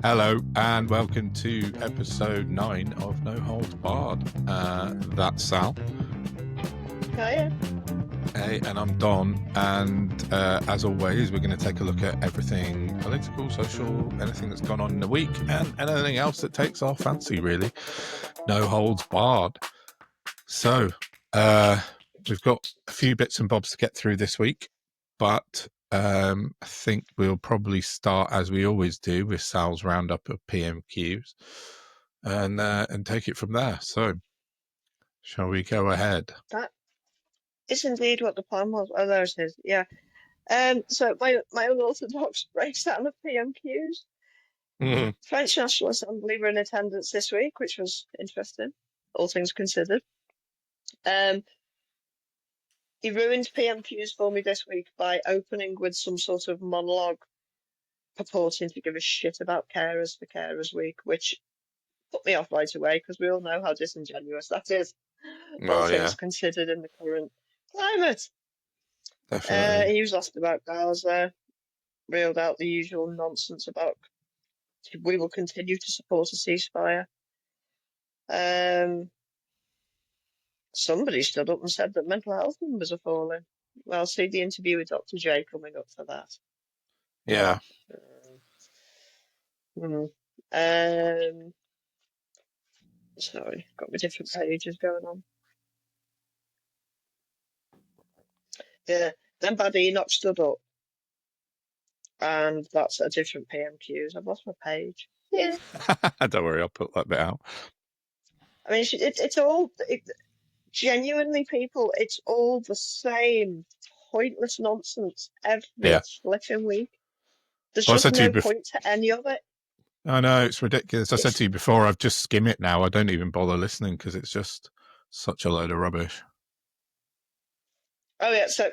Hello and welcome to episode 9 of No Holds Barred. That's Sal. Hiya. Hey, and I'm Don. And as always, we're going to take a look at everything political, social, anything that's gone on in the week, and anything else that takes our fancy, really. No Holds Barred. So, we've got a few bits and bobs to get through this week, but I think we'll probably start, as we always do, with Sal's roundup of PMQs and take it from there. So, shall we go ahead? That is indeed what the plan was. Oh, there it is. Yeah. So my unorthodox breakdown of PMQs. Mm-hmm. French National Assembly were in attendance this week, which was interesting, all things considered. He ruined PMQs for me this week by opening with some sort of monologue purporting to give a shit about carers for Carers Week, which put me off right away because we all know how disingenuous that is, all things considered in the current climate. Definitely. He was asked about Gaza, reeled out the usual nonsense about we will continue to support a ceasefire. Somebody stood up and said that mental health numbers are falling. Well, see the interview with Dr. J coming up for that. Yeah. Sorry, got my different pages going on. Yeah, then Bad Enoch stood up, and that's a different PMQs. I've lost my page. Yeah. Don't worry, I'll put that bit out. I mean, it's all genuinely, people. It's all the same pointless nonsense every flipping week. There's just no point to any of it. I know, it's ridiculous. I said to you before, I've just skimmed it now. I don't even bother listening because it's just such a load of rubbish. Oh, so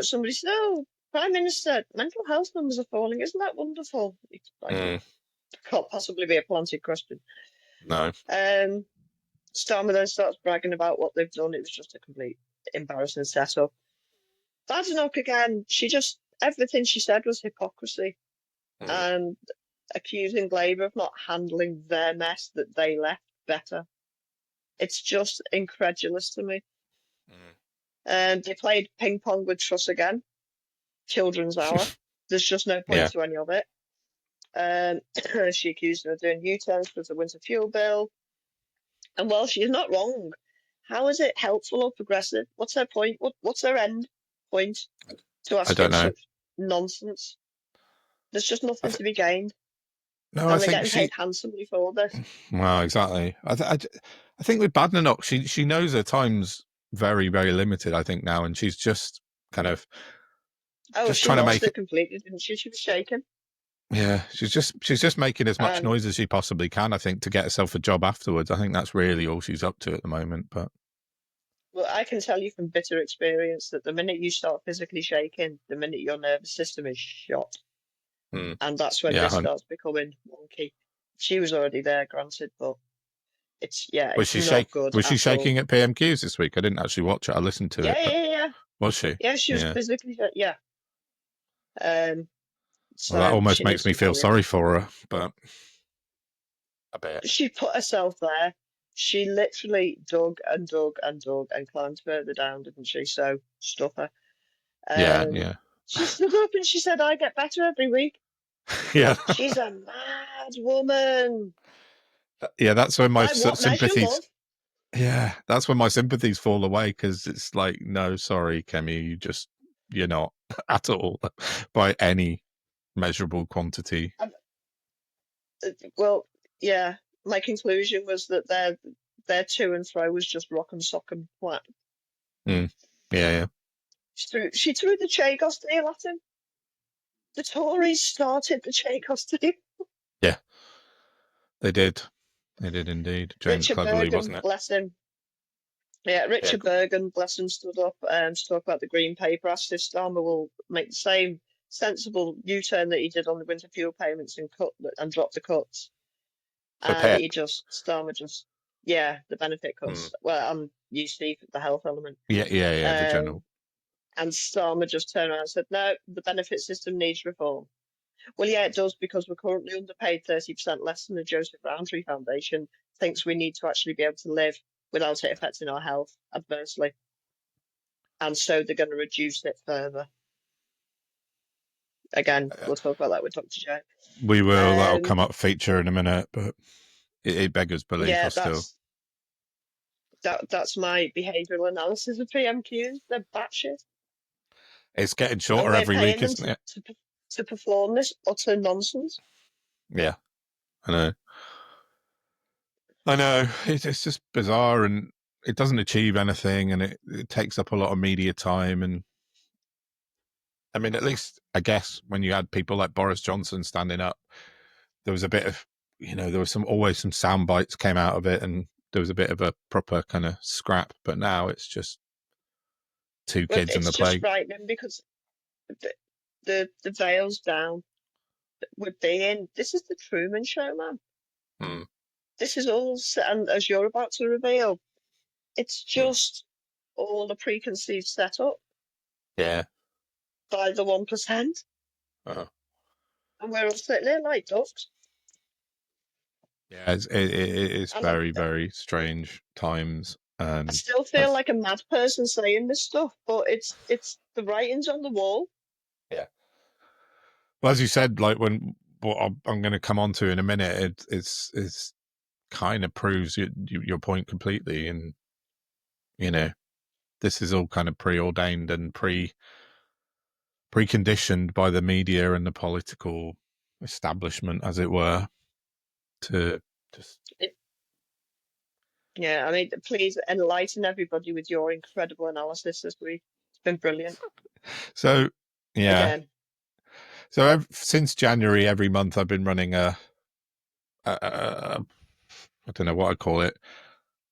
somebody said, "Oh, Prime Minister, mental health numbers are falling. Isn't that wonderful?" Can't possibly be a planted question. No. Starmer then starts bragging about what they've done. It was just a complete embarrassing setup. Badenoch again, everything she said was hypocrisy and accusing Labour of not handling their mess that they left better. It's just incredulous to me. They played ping pong with Truss again. Children's hour. There's just no point to any of it. She accused him of doing U-turns for the winter fuel bill. And while she's not wrong, how is it helpful or progressive? What's her point? What's her end point to asking such nonsense? There's just nothing to be gained. No, and they're getting paid handsomely for this. Well, exactly. I think with Badenoch, she knows her time's very, very limited, I think, now, and she's just kind of just trying to make it completely, didn't she? She was shaken. Yeah, she's just making as much noise as she possibly can, I think, to get herself a job afterwards. I think that's really all she's up to at the moment. But well, I can tell you from bitter experience that the minute you start physically shaking, the minute your nervous system is shot. And that's when this starts becoming wonky. She was already there, granted, but it's not good. Was she shaking at PMQs this week? I didn't actually watch it. I listened to it. Yeah. Was she? Yeah, she was physically. Yeah. So that almost makes me feel sorry for her, but a bit. She put herself there. She literally dug and climbed further down, didn't she? So stuff her. Yeah. She stood up and she said, "I get better every week." Yeah. She's a mad woman. Yeah, that's when my sympathies. Yeah, that's when my sympathies fall away, because it's like, no, sorry, Kemi, you're not at all by any measurable quantity. Well, yeah, my conclusion was that their to and fro was just rock and sock and flat. Yeah. She threw the Chagos deal at him. The Tories started the Chagos deal. Yeah, they did. They did indeed. James Richard Cleverly, Bergen, wasn't it? Bless him. Yeah, Richard Bergen, bless him, stood up to talk about the Green Paper, asked if Starmer will make the same sensible U-turn that he did on the winter fuel payments and drop the cuts. And the benefit cuts. Well, you see the health element. Yeah, the general. And Starmer just turned around and said, "No, the benefit system needs reform." Well, yeah, it does, because we're currently underpaid 30% less than the Joseph Rowntree Foundation thinks we need to actually be able to live without it affecting our health adversely. And so they're going to reduce it further. Again, we'll talk about that with Dr. J. We will. That'll come up feature in a minute, but it beggars belief. Yeah, I still. That's my behavioural analysis of PMQs. They're batshit. It's getting And shorter we're every paying week, them isn't it? to perform this utter nonsense. Yeah, I know. I know. It's just bizarre, and it doesn't achieve anything, and it takes up a lot of media time. And I mean, at least I guess when you had people like Boris Johnson standing up, there was a bit of, there was always some sound bites came out of it, and there was a bit of a proper kind of scrap. But now it's just two But kids and it's the just plague. frightening, because the veil's down. We're being, this is the Truman Show, man. Mm. This is all, and as you're about to reveal, it's just all a preconceived setup. Yeah. By the 1%. Uh-huh. And we're all sitting there like ducks. Yeah, it's very, very strange times. And I still feel like a mad person saying this stuff, but it's the writing's on the wall. Yeah. Well, as you said, like what I'm going to come on to in a minute, it's kind of proves your point completely. And, this is all kind of preordained and preconditioned by the media and the political establishment, as it were, to just. Yeah, I mean, please enlighten everybody with your incredible analysis this week. It's been brilliant. So, yeah. Again. So since January, every month I've been running I don't know what I call it.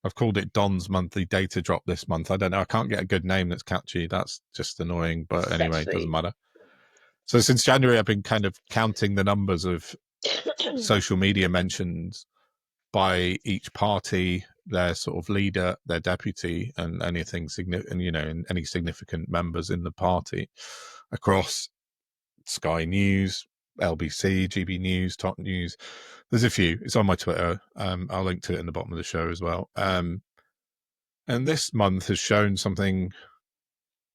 I've called it Don's monthly data drop this month. I don't know. I can't get a good name that's catchy. That's just annoying. But anyway, it doesn't matter. So since January, I've been kind of counting the numbers of social media mentions by each party, their sort of leader, their deputy, and anything significant, and any significant members in the party across Sky News, LBC, GB News, Top News. There's a few. It's on my Twitter. I'll link to it in the bottom of the show as well. And this month has shown something.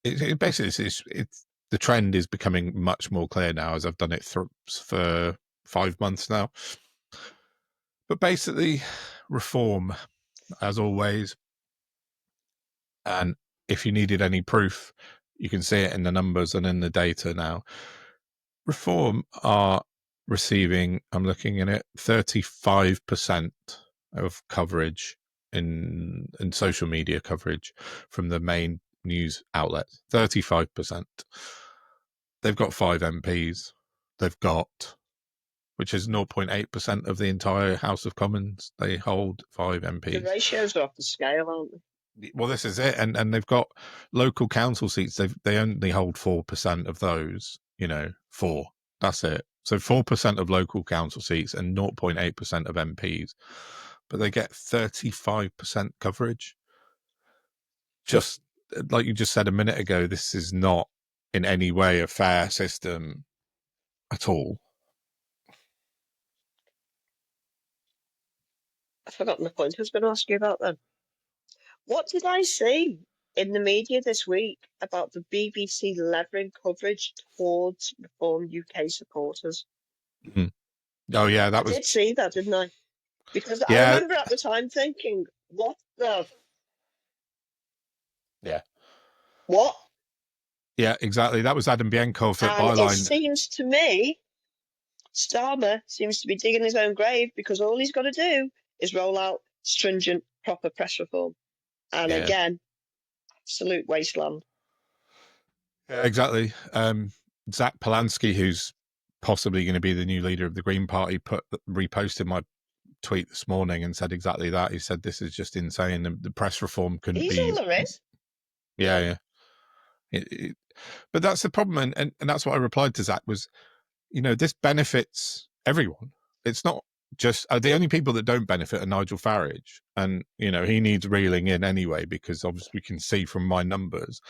It basically it's the trend is becoming much more clear now, as I've done it for 5 months now. But basically, reform, as always. And if you needed any proof, you can see it in the numbers and in the data now. Reform are receiving, I'm looking at it, 35% of coverage in social media coverage from the main news outlets. 35%. They've got 5 MPs. They've got, which is 0.8% of the entire House of Commons. They hold 5 MPs. The ratios are off the scale, aren't they? Well, this is it. And they've got local council seats. They only hold 4% of those, 4. That's it. So 4% of local council seats and 0.8% of MPs. But they get 35% coverage. Just like you just said a minute ago, this is not in any way a fair system at all. I've forgotten the point I was going to ask you about then. What did I see in the media this week about the BBC levering coverage towards Reform UK supporters? Mm-hmm. Oh, yeah, I did see that, didn't I? Because I remember at the time thinking, what the? Yeah. What? Yeah, exactly. That was Adam Bienkhoff at Byline. It seems to me, Starmer seems to be digging his own grave, because all he's got to do is roll out stringent, proper press reform. And again, absolute wasteland. Yeah, exactly. Zach Polanski, who's possibly going to be the new leader of the Green Party, reposted my tweet this morning and said exactly that. He said this is just insane. The press reform couldn't be. He's all there is. Yeah. But that's the problem, and that's what I replied to Zach was, this benefits everyone. It's not just the only people that don't benefit are Nigel Farage, and he needs reeling in anyway, because obviously we can see from my numbers,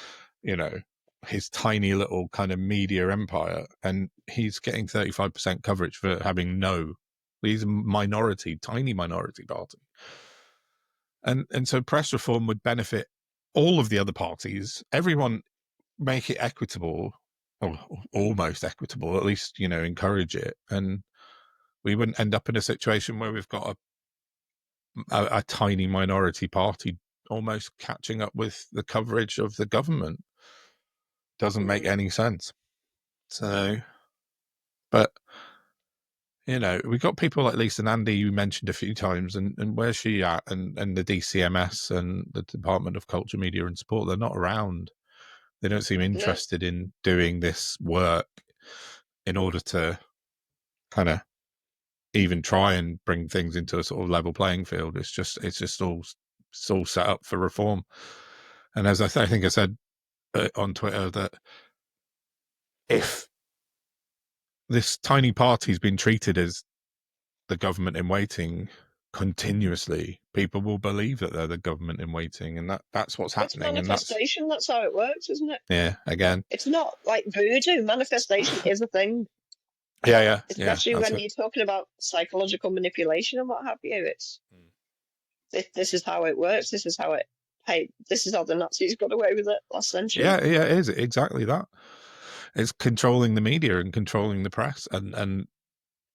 his tiny little kind of media empire, and he's getting 35% coverage for having he's a tiny minority party. And so press reform would benefit all of the other parties, everyone, make it equitable, or almost equitable, at least, encourage it. And we wouldn't end up in a situation where we've got a tiny minority party almost catching up with the coverage of the government. Doesn't make any sense. So, but we've got people like Lisa Nandy, you mentioned a few times, and where's she at? And the DCMS and the Department of Culture, Media and Sport, they're not around. They don't seem interested in doing this work in order to kind of even try and bring things into a sort of level playing field. It's just all set up for reform. And as I think I said on Twitter, that if this tiny party's been treated as the government in waiting continuously, people will believe that they're the government in waiting, and that's what's happening. It's manifestation. That's how it works, isn't it? Yeah. Again, it's not like voodoo. Manifestation is a thing. Yeah. Especially when you're talking about psychological manipulation and what have you. This is how it works. This is how the Nazis got away with it last century. Yeah, it is exactly that. It's controlling the media and controlling the press, and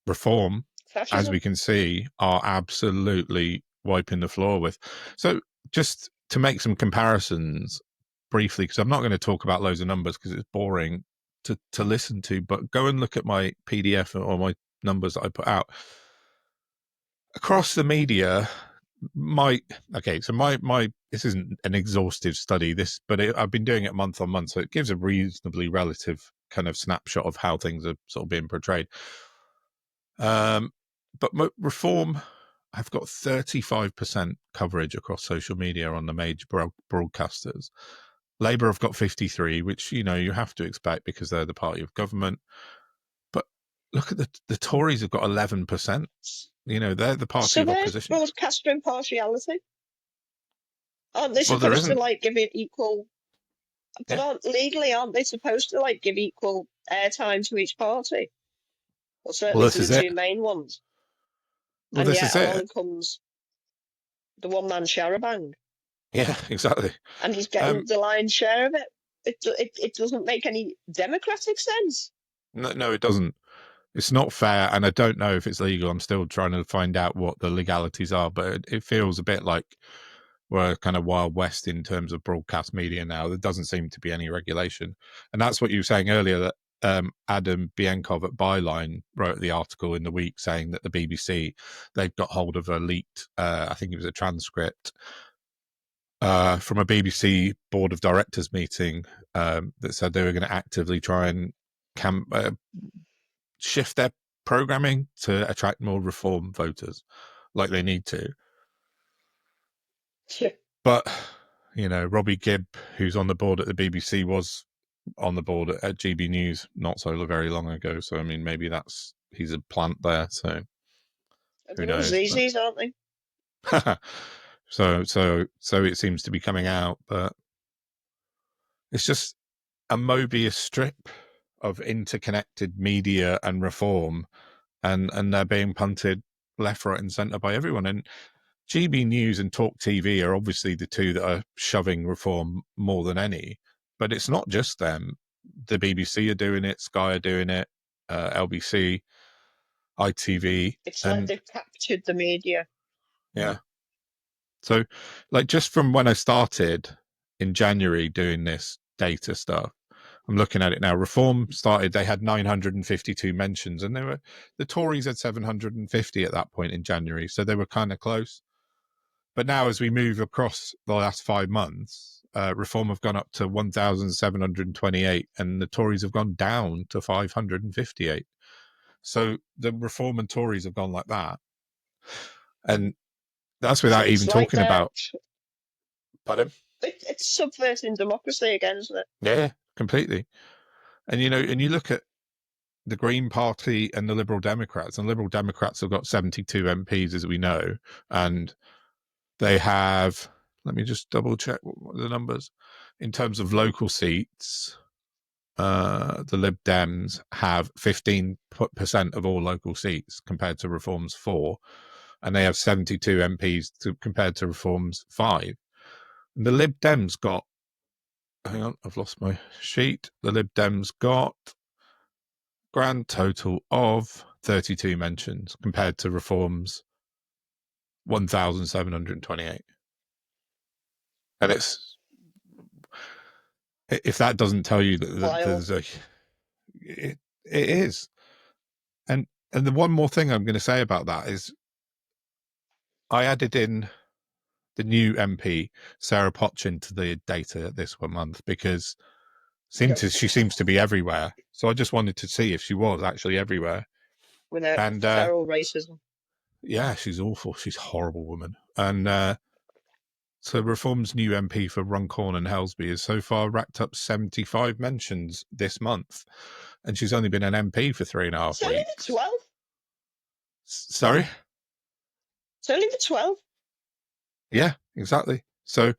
reform, Fascism. as we can see, are absolutely wiping the floor with. So just to make some comparisons briefly, because I'm not going to talk about loads of numbers because it's boring to listen to, but go and look at my PDF or my numbers that I put out across the media. My this isn't an exhaustive study, but I've been doing it month on month, so it gives a reasonably relative kind of snapshot of how things are sort of being portrayed. But reform, I've got 35% coverage across social media on the major broadcasters. Labour have got 53, which you have to expect because they're the party of government. But look at the Tories have got 11%. They're the party of opposition. So broadcaster impartiality. Aren't they supposed to give it equal? But aren't they supposed to give equal airtime to each party? Or certainly to the two main ones. Well, and yet along comes the one-man charabanc. Yeah, exactly. And he's getting the lion's share of it. It doesn't make any democratic sense. No, it doesn't. It's not fair, and I don't know if it's legal. I'm still trying to find out what the legalities are, but it feels a bit like we're kind of Wild West in terms of broadcast media now. There doesn't seem to be any regulation. And that's what you were saying earlier, that Adam Bienkov at Byline wrote the article in the week saying that the BBC, they've got hold of a leaked, I think it was a transcript from a BBC board of directors meeting that said they were going to actively try and shift their programming to attract more reform voters, like they need to. Sure. But Robbie Gibb, who's on the board at the BBC, was on the board at GB News not so very long ago. So I mean, maybe he's a plant there. So who knows? Z's, aren't they? So it seems to be coming out, but it's just a Mobius strip of interconnected media and reform, and they're being punted left, right, and centre by everyone. And GB News and Talk TV are obviously the two that are shoving reform more than any. But it's not just them. The BBC are doing it, Sky are doing it, LBC, ITV. It's like they've captured the media. Yeah. So, just from when I started in January doing this data stuff, I'm looking at it now. Reform started, they had 952 mentions, and the Tories had 750 at that point in January. So they were kind of close. But now, as we move across the last 5 months, Reform have gone up to 1,728, and the Tories have gone down to 558. So the Reform and Tories have gone like that, and that's without even talking about. Pardon? It's subverting democracy again, isn't it? Yeah, completely. And and you look at the Green Party and the Liberal Democrats, and Liberal Democrats have got 72 MPs, as we know, and they have, let me just double check what the numbers in terms of local seats. the Lib Dems have 15% of all local seats compared to Reform's 4, and they have 72 MPs compared to Reform's 5. And the Lib Dems got, hang on, I've lost my sheet. The Lib Dems got grand total of 32 mentions compared to Reform's 1,728. And it's, if that doesn't tell you that there's a, it is. And the one more thing I'm going to say about that is I added in the new MP, Sarah Potchin, to the data this 1 month because she seems to be everywhere. So I just wanted to see if she was actually everywhere. With her feral racism. Yeah, she's awful. She's a horrible woman. And so Reform's new MP for Runcorn and Helsby has so far racked up 75 mentions this month. And she's only been an MP for 3.5 weeks. It's only the 12th. Sorry? It's only the 12th. Yeah, exactly. So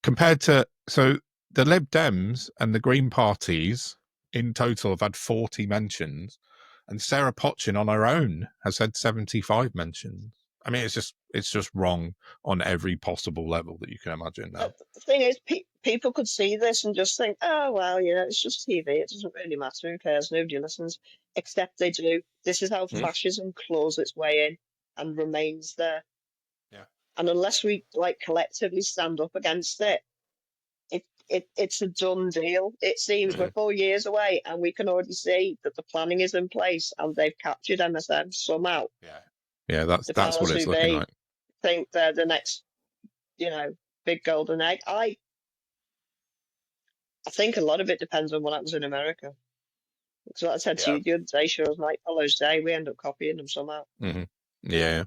compared to, so the Lib Dems and the Green parties in total have had 40 mentions, and Sarah Potchin on her own has had 75 mentions. I mean, it's just wrong on every possible level that you can imagine now. The thing is, people could see this and just think, oh, well, it's just TV. It doesn't really matter. Who cares? Nobody listens. Except they do. This is how fascism claws its way in and remains there. Yeah. And unless we collectively stand up against it, it's a done deal. It seems we're 4 years away, and we can already see that the planning is in place, and they've captured MSM somehow. Yeah, that's what it's looking like. Think they're the next, big golden egg. I think a lot of it depends on what happens in America. Because like I said to you the other day, sure as night follows day, we end up copying them somehow. Mm-hmm. Yeah.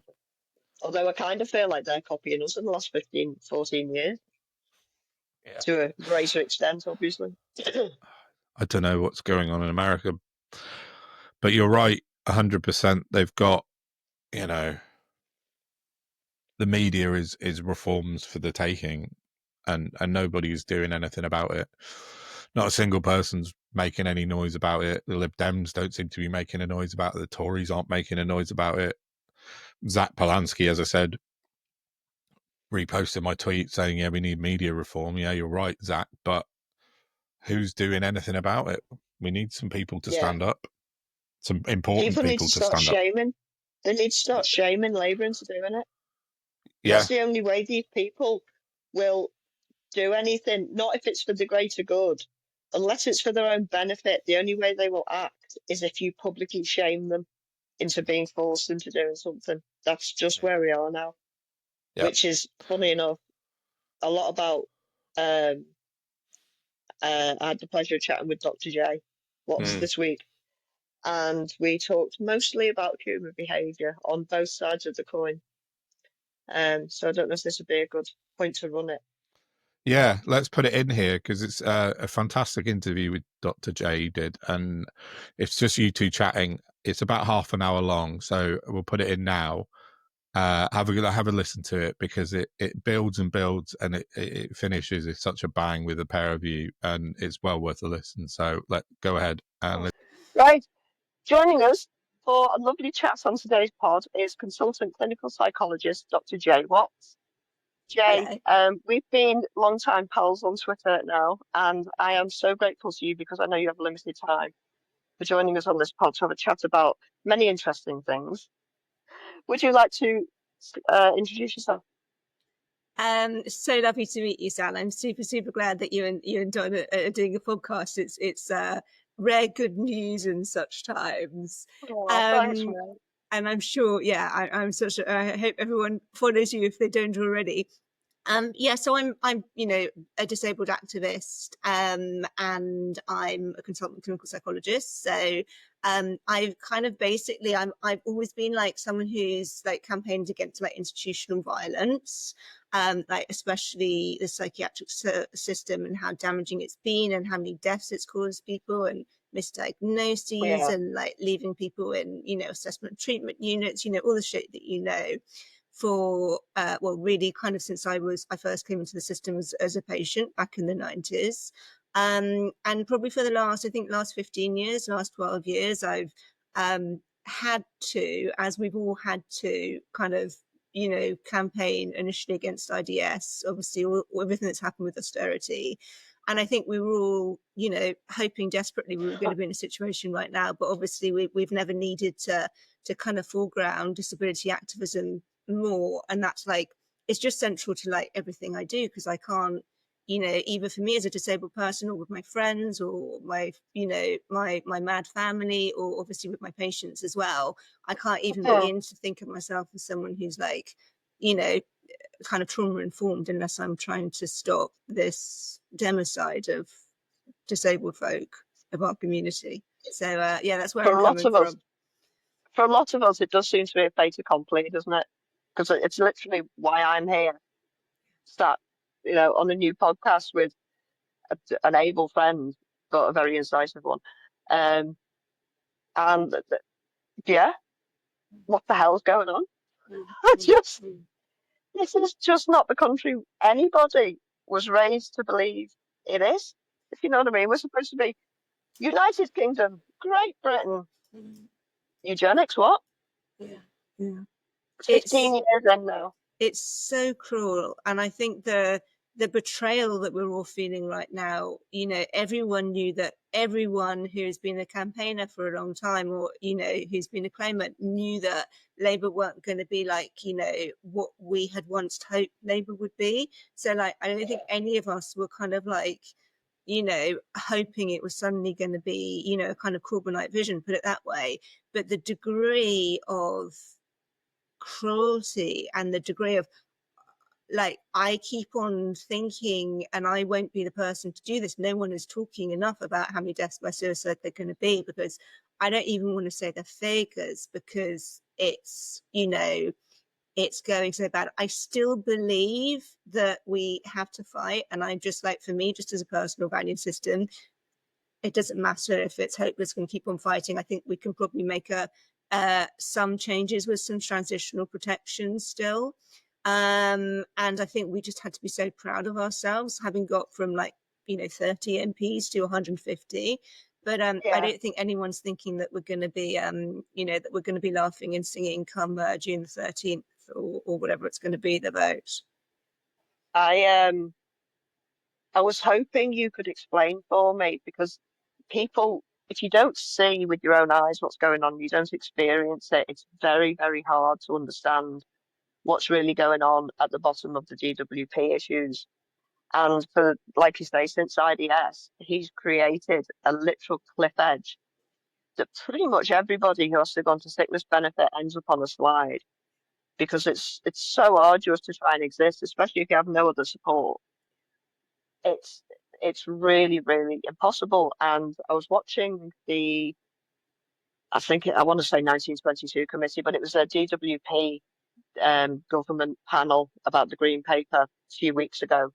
Although I kind of feel like they're copying us in the last 15, 14 years. Yeah. To a greater extent, obviously. I don't know what's going on in America, but you're right, 100%. They've got, the media is Reforms for the taking, and nobody's doing anything about it. Not a single person's making any noise about it. The Lib Dems don't seem to be making a noise about it. The Tories aren't making a noise about it. Zach Polanski, as I said, reposted my tweet saying, yeah, we need media reform. Yeah, you're right, Zach, but who's doing anything about it? We need some people to stand up. Some important people need to start shaming. They need to start shaming Labour into doing it. Yeah. That's the only way these people will do anything, not if it's for the greater good. Unless it's for their own benefit, the only way they will act is if you publicly shame them into being forced into doing something. That's just where we are now. Which is, funny enough, a lot about... I had the pleasure of chatting with Dr. J this week, and we talked mostly about human behaviour on both sides of the coin. So I don't know if this would be a good point to run it. Yeah, let's put it in here because it's a fantastic interview with Dr. J you did, and it's just you two chatting. It's about half an hour long, so we'll put it in now. Have a listen to it because it builds and builds, and it finishes with such a bang with a pair of you, and it's well worth a listen. So go ahead and right. Joining us for a lovely chat on today's pod is Consultant Clinical Psychologist Dr. J Watts. Jay, we've been long-time pals on Twitter now, and I am so grateful to you because I know you have limited time for joining us on this pod to have a chat about many interesting things. Would you like to introduce yourself? So lovely to meet you, Sal. I'm super glad that you and Don are doing a podcast. It's rare good news in such times. Oh, thanks, man. And I'm sure, I hope everyone follows you if they don't already. So I'm a disabled activist, and I'm a consultant clinical psychologist. So I've kind of I've always been someone who's campaigned against institutional violence, especially the psychiatric system and how damaging it's been and how many deaths it's caused people and misdiagnoses and leaving people in assessment treatment units, all the shit that for really kind of since I first came into the system as a patient back in the 90s. And probably for the last 15 years, last 12 years, I've had to, as we've all had to kind of, campaign initially against IDS, obviously everything that's happened with austerity. And I think we were all, hoping desperately we were going to be in a situation right now, but obviously we've never needed to kind of foreground disability activism more. And that's like, it's just central to like everything I do, because I can't, either for me as a disabled person or with my friends or my, my mad family, or obviously with my patients as well, I can't even begin to think of myself as someone who's like, kind of trauma informed unless I'm trying to stop this democide of disabled folk of our community. So yeah, that's where For I'm a lot coming of us, from. it does seem to be a fait accompli, doesn't it? Because it's literally why I'm here, sat, on a new podcast with an able friend, but a very incisive one. Um, and yeah, what the hell's going on? Just This is just not the country anybody was raised to believe it is. If you know what I mean, we're supposed to be United Kingdom, Great Britain, eugenics. What? Yeah. Yeah. 15 years in now. It's so cruel. And I think the betrayal that we're all feeling right now, everyone knew that everyone who's been a campaigner for a long time, or, who's been a claimant, knew that Labour weren't going to be like, what we had once hoped Labour would be. So like, I don't think any of us were kind of like, hoping it was suddenly going to be, a kind of Corbynite vision, put it that way. But the degree of cruelty and the degree of, like, I keep on thinking, and I won't be the person to do this, no one is talking enough about how many deaths by suicide they're going to be, because I don't even want to say the figures, because it's, it's going so bad. I still believe that we have to fight, and I'm just like, for me, just as a personal value system, it doesn't matter if it's hopeless, going to keep on fighting. I think we can probably make some changes with some transitional protections still. And I think we just had to be so proud of ourselves, having got from 30 MPs to 150. But I don't think anyone's thinking that we're going to be, that we're going to be laughing and singing come June the 13th or whatever it's going to be, the vote. I was hoping you could explain for me, because people, if you don't see with your own eyes what's going on, you don't experience it, it's very, very hard to understand what's really going on at the bottom of the DWP issues. And for, like you say, since IDS, he's created a literal cliff edge that pretty much everybody who has to go on to sickness benefit ends up on a slide, because it's so arduous to try and exist, especially if you have no other support. It's really, really impossible. And I was watching I want to say 1922 committee, but it was a DWP government panel about the Green Paper a few weeks ago.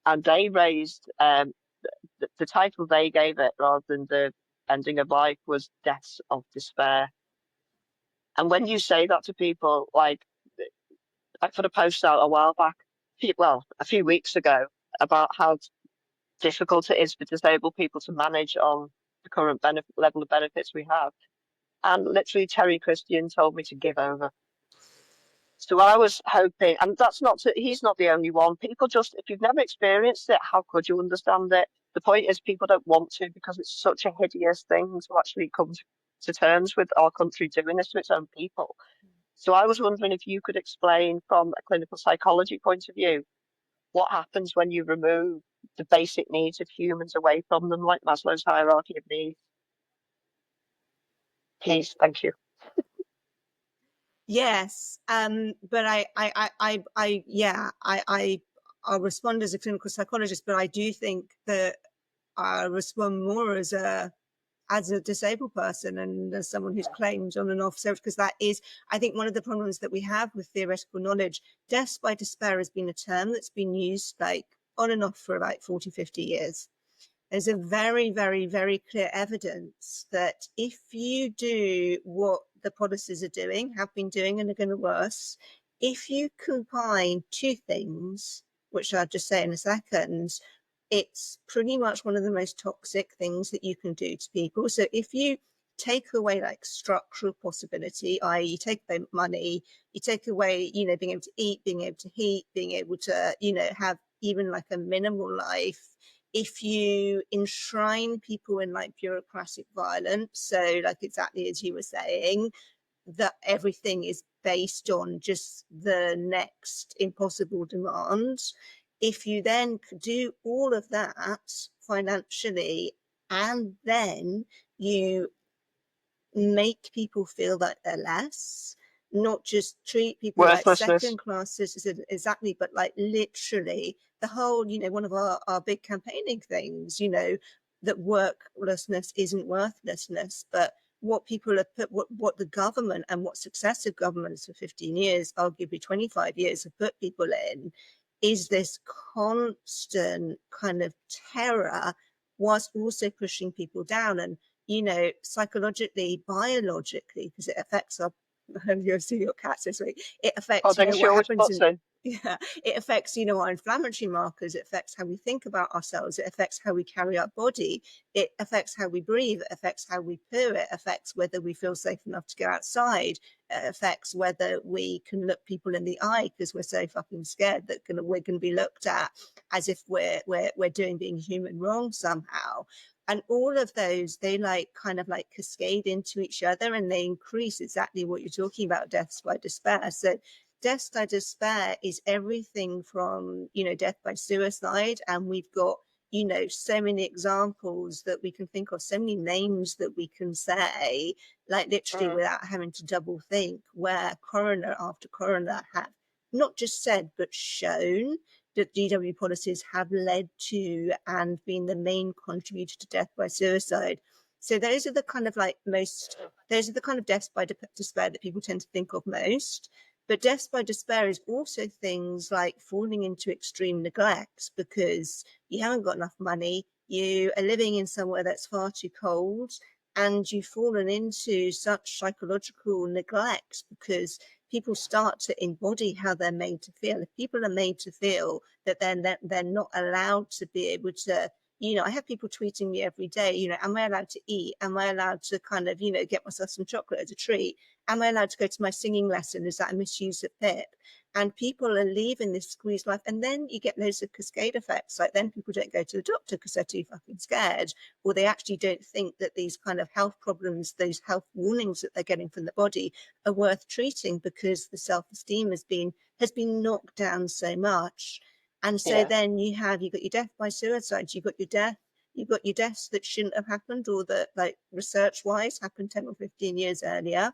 And they raised the title they gave it, rather than the ending of life, was Deaths of Despair. And when you say that to people, like, I put a post out a while back, a few weeks ago, about how difficult it is for disabled people to manage on the current level of benefits we have. And literally Terry Christian told me to give over. So I was hoping, and he's not the only one. People just, if you've never experienced it, how could you understand it? The point is, people don't want to, because it's such a hideous thing to actually come to terms with our country doing this to its own people. So I was wondering if you could explain from a clinical psychology point of view, what happens when you remove the basic needs of humans away from them, like Maslow's hierarchy of needs? Please, thank you. Yes, but I'll respond as a clinical psychologist, but I do think that I respond more as a disabled person and as someone who's claimed on and off. So, because that is, I think, one of the problems that we have with theoretical knowledge. Deaths by despair has been a term that's been used like on and off for about 40, 50 years. There's a very, very, very clear evidence that if you do what the policies are doing, have been doing, and are going to worse, if you combine two things, which I'll just say in a second, it's pretty much one of the most toxic things that you can do to people. So if you take away like structural possibility, i.e. you take away money, you take away, you know, being able to eat, being able to heat, being able to, you know, have even like a minimal life, if you enshrine people in like bureaucratic violence, so like exactly as you were saying, that everything is based on just the next impossible demand, if you then do all of that financially and then you make people feel like they're less, not just treat people like second class citizens, exactly, but like literally the whole, you know, one of our big campaigning things, you know, that worklessness isn't worthlessness, but what people have put, what the government and what successive governments for 15 years, arguably 25 years, have put people in, is this constant kind of terror whilst also pushing people down. And you know, psychologically, biologically, because it affects our, you'll see your cats this week, it affects, you know, what happens in, yeah, it affects, you know, our inflammatory markers, it affects how we think about ourselves, it affects how we carry our body, it affects how we breathe, it affects how we poo, it affects whether we feel safe enough to go outside, it affects whether we can look people in the eye because we're so fucking scared that we're going to be looked at as if we're doing being human wrong somehow. And all of those, they like kind of like cascade into each other and they increase exactly what you're talking about, deaths by despair. So deaths by despair is everything from, you know, death by suicide. And we've got, you know, so many examples that we can think of, so many names that we can say, like literally without having to double think, where coroner after coroner have not just said, but shown that DW policies have led to and been the main contributor to death by suicide. So those are the kind of like those are the kind of deaths by despair that people tend to think of most. But deaths by despair is also things like falling into extreme neglect because you haven't got enough money, you are living in somewhere that's far too cold, and you've fallen into such psychological neglect because people start to embody how they're made to feel. If people are made to feel that they're not allowed to be able to, you know, I have people tweeting me every day, you know, am I allowed to eat? Am I allowed to kind of, you know, get myself some chocolate as a treat? Am I allowed to go to my singing lesson? Is that a misuse of PIP? And people are leaving this squeezed life. And then you get loads of cascade effects. Like then people don't go to the doctor because they're too fucking scared, or they actually don't think that these kind of health problems, those health warnings that they're getting from the body are worth treating because the self-esteem has been knocked down so much. And so then you got your death by suicide, you've got your deaths that shouldn't have happened or that like research wise happened 10 or 15 years earlier.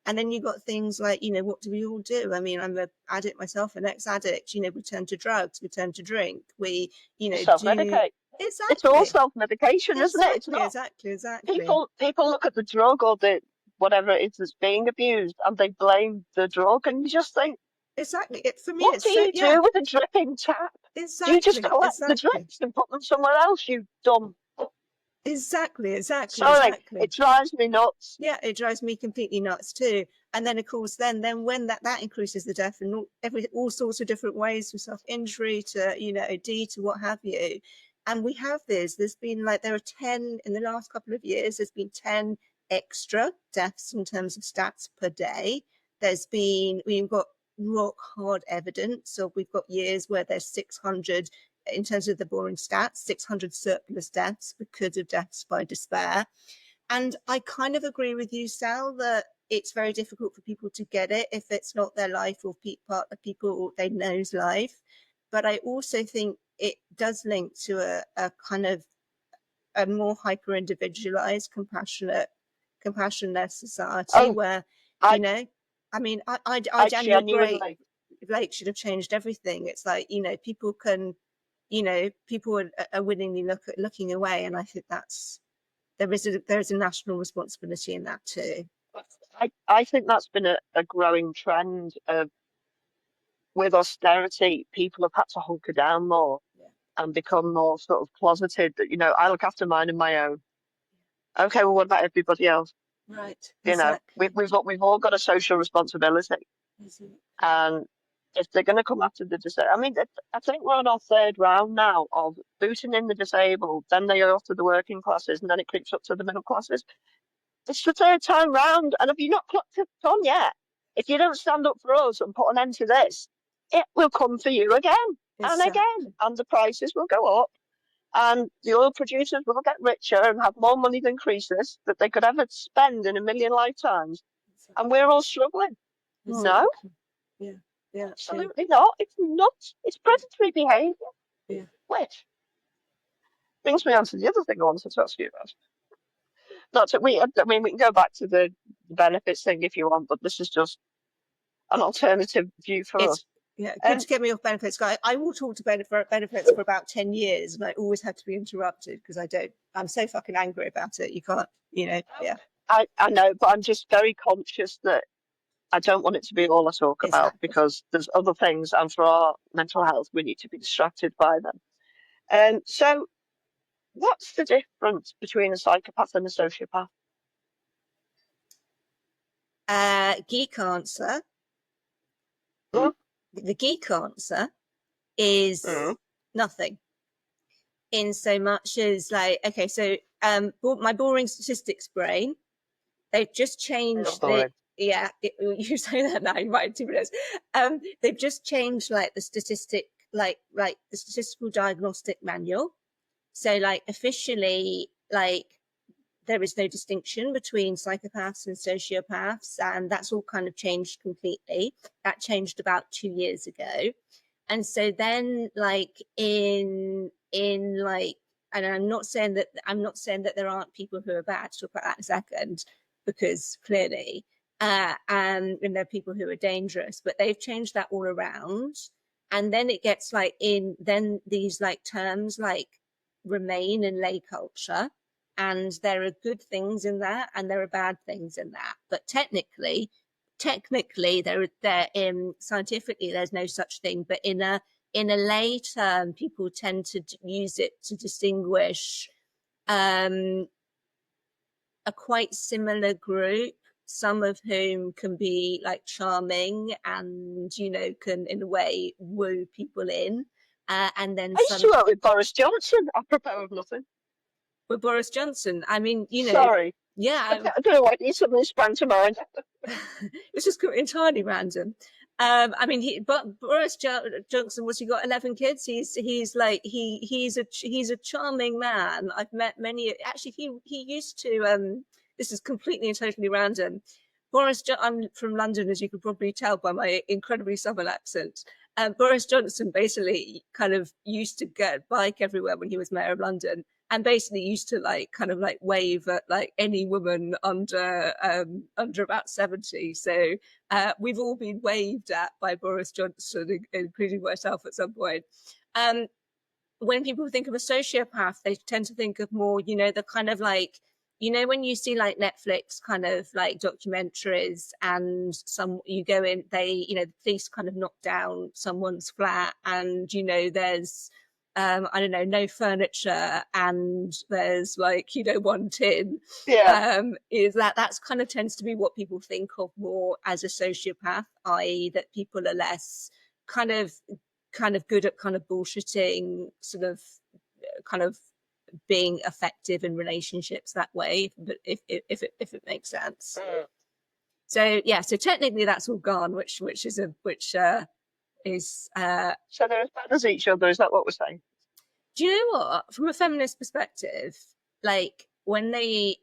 And then you've got things like, you know, what do we all do? I mean, I'm an addict myself, an ex-addict, you know, we turn to drugs, we turn to drink, we, you know, self-medicate. Exactly. It's all self-medication, isn't it? It's not. Exactly. People look at the drug or the whatever it is that's being abused and they blame the drug, and you just think, exactly. For me, what do you do with a dripping tap? Exactly. Do you just collect the drips and put them somewhere else, you dumb? Exactly. Sorry, it drives me nuts. Yeah, it drives me completely nuts too. And then of course, then when that increases the death in all sorts of different ways, from self-injury to, you know, OD to what have you. And we have there's been like, there are 10 in the last couple of years, there's been 10 extra deaths in terms of stats per day. We've got rock hard evidence. So we've got years where there's 600, in terms of the boring stats, 600 surplus deaths because of deaths by despair. And I kind of agree with you, Sal, that it's very difficult for people to get it if it's not their life or part of people they know's life. But I also think it does link to a kind of a more hyper individualized, compassionless society where, you know, I mean, I genuinely, Blake should have changed everything. It's like, you know, people can, you know, people are willingly looking away. And I think there is a national responsibility in that too. I think that's been a growing trend of, with austerity, people have had to hunker down more and become more sort of closeted. That, you know, I look after mine and my own. Okay, well, what about everybody else? Right. You know, we've all got a social responsibility, and if they're going to come after the disabled, I mean, I think we're on our third round now of booting in the disabled, then they go off to the working classes, and then it creeps up to the middle classes. It's the third time round, and if you're not clocked it on yet, if you don't stand up for us and put an end to this, it will come for you again and again, and the prices will go up, and the oil producers will get richer and have more money than Croesus that they could ever spend in a million lifetimes, and we're all struggling. No, Yeah, absolutely not. It's not. It's predatory behaviour. Yeah. Which brings me on to the other thing I wanted to ask you about. Not that I mean, we can go back to the benefits thing if you want, but this is just an alternative view for us. Yeah, good to get me off benefits, guy. I will talk to benefits for about 10 years, and I always have to be interrupted because I'm so fucking angry about it. You can't, yeah. I know, but I'm just very conscious that I don't want it to be all I talk about, because there's other things, and for our mental health, we need to be distracted by them. So what's the difference between a psychopath and a sociopath? Geek answer. Mm. The geek answer is nothing. In so much as okay, so my boring statistics brain, they've just changed you say that now, you might have 2 minutes. They've just changed the statistic, the statistical diagnostic manual. So officially, there is no distinction between psychopaths and sociopaths, and that's all kind of changed completely. That changed about 2 years ago. And so then and I'm not saying that there aren't people who are bad, to talk about that in a second, because clearly and there are people who are dangerous, but they've changed that all around. And then it gets then these terms remain in lay culture, and there are good things in that and there are bad things in that, but technically there scientifically there's no such thing, but in a lay term people tend to use it to distinguish a quite similar group, some of whom can be charming and can in a way woo people in, and then I used to work with Boris Johnson, apropos of nothing. With Boris Johnson, I mean, sorry, yeah, I don't know why he suddenly sprang to mind. It's just entirely random. I mean, but Boris Johnson, he got 11 kids? He's a charming man. I've met many. Actually, he used to. This is completely and totally random. I'm from London, as you could probably tell by my incredibly southern accent. Boris Johnson basically kind of used to get bike everywhere when he was mayor of London, and basically used to wave at any woman under about 70. So we've all been waved at by Boris Johnson, including myself at some point. When people think of a sociopath, they tend to think of more, the kind of when you see Netflix kind of documentaries, and you go in, the police kind of knock down someone's flat, and there's I don't know, no furniture, and there's one tin. Is that's kind of tends to be what people think of more as a sociopath, i.e. that people are less kind of good at kind of bullshitting, sort of kind of being effective in relationships that way, but if it makes sense. So yeah, so technically that's all gone, which is so they're as bad as each other. Is that what we're saying? Do you know what? From a feminist perspective, when they,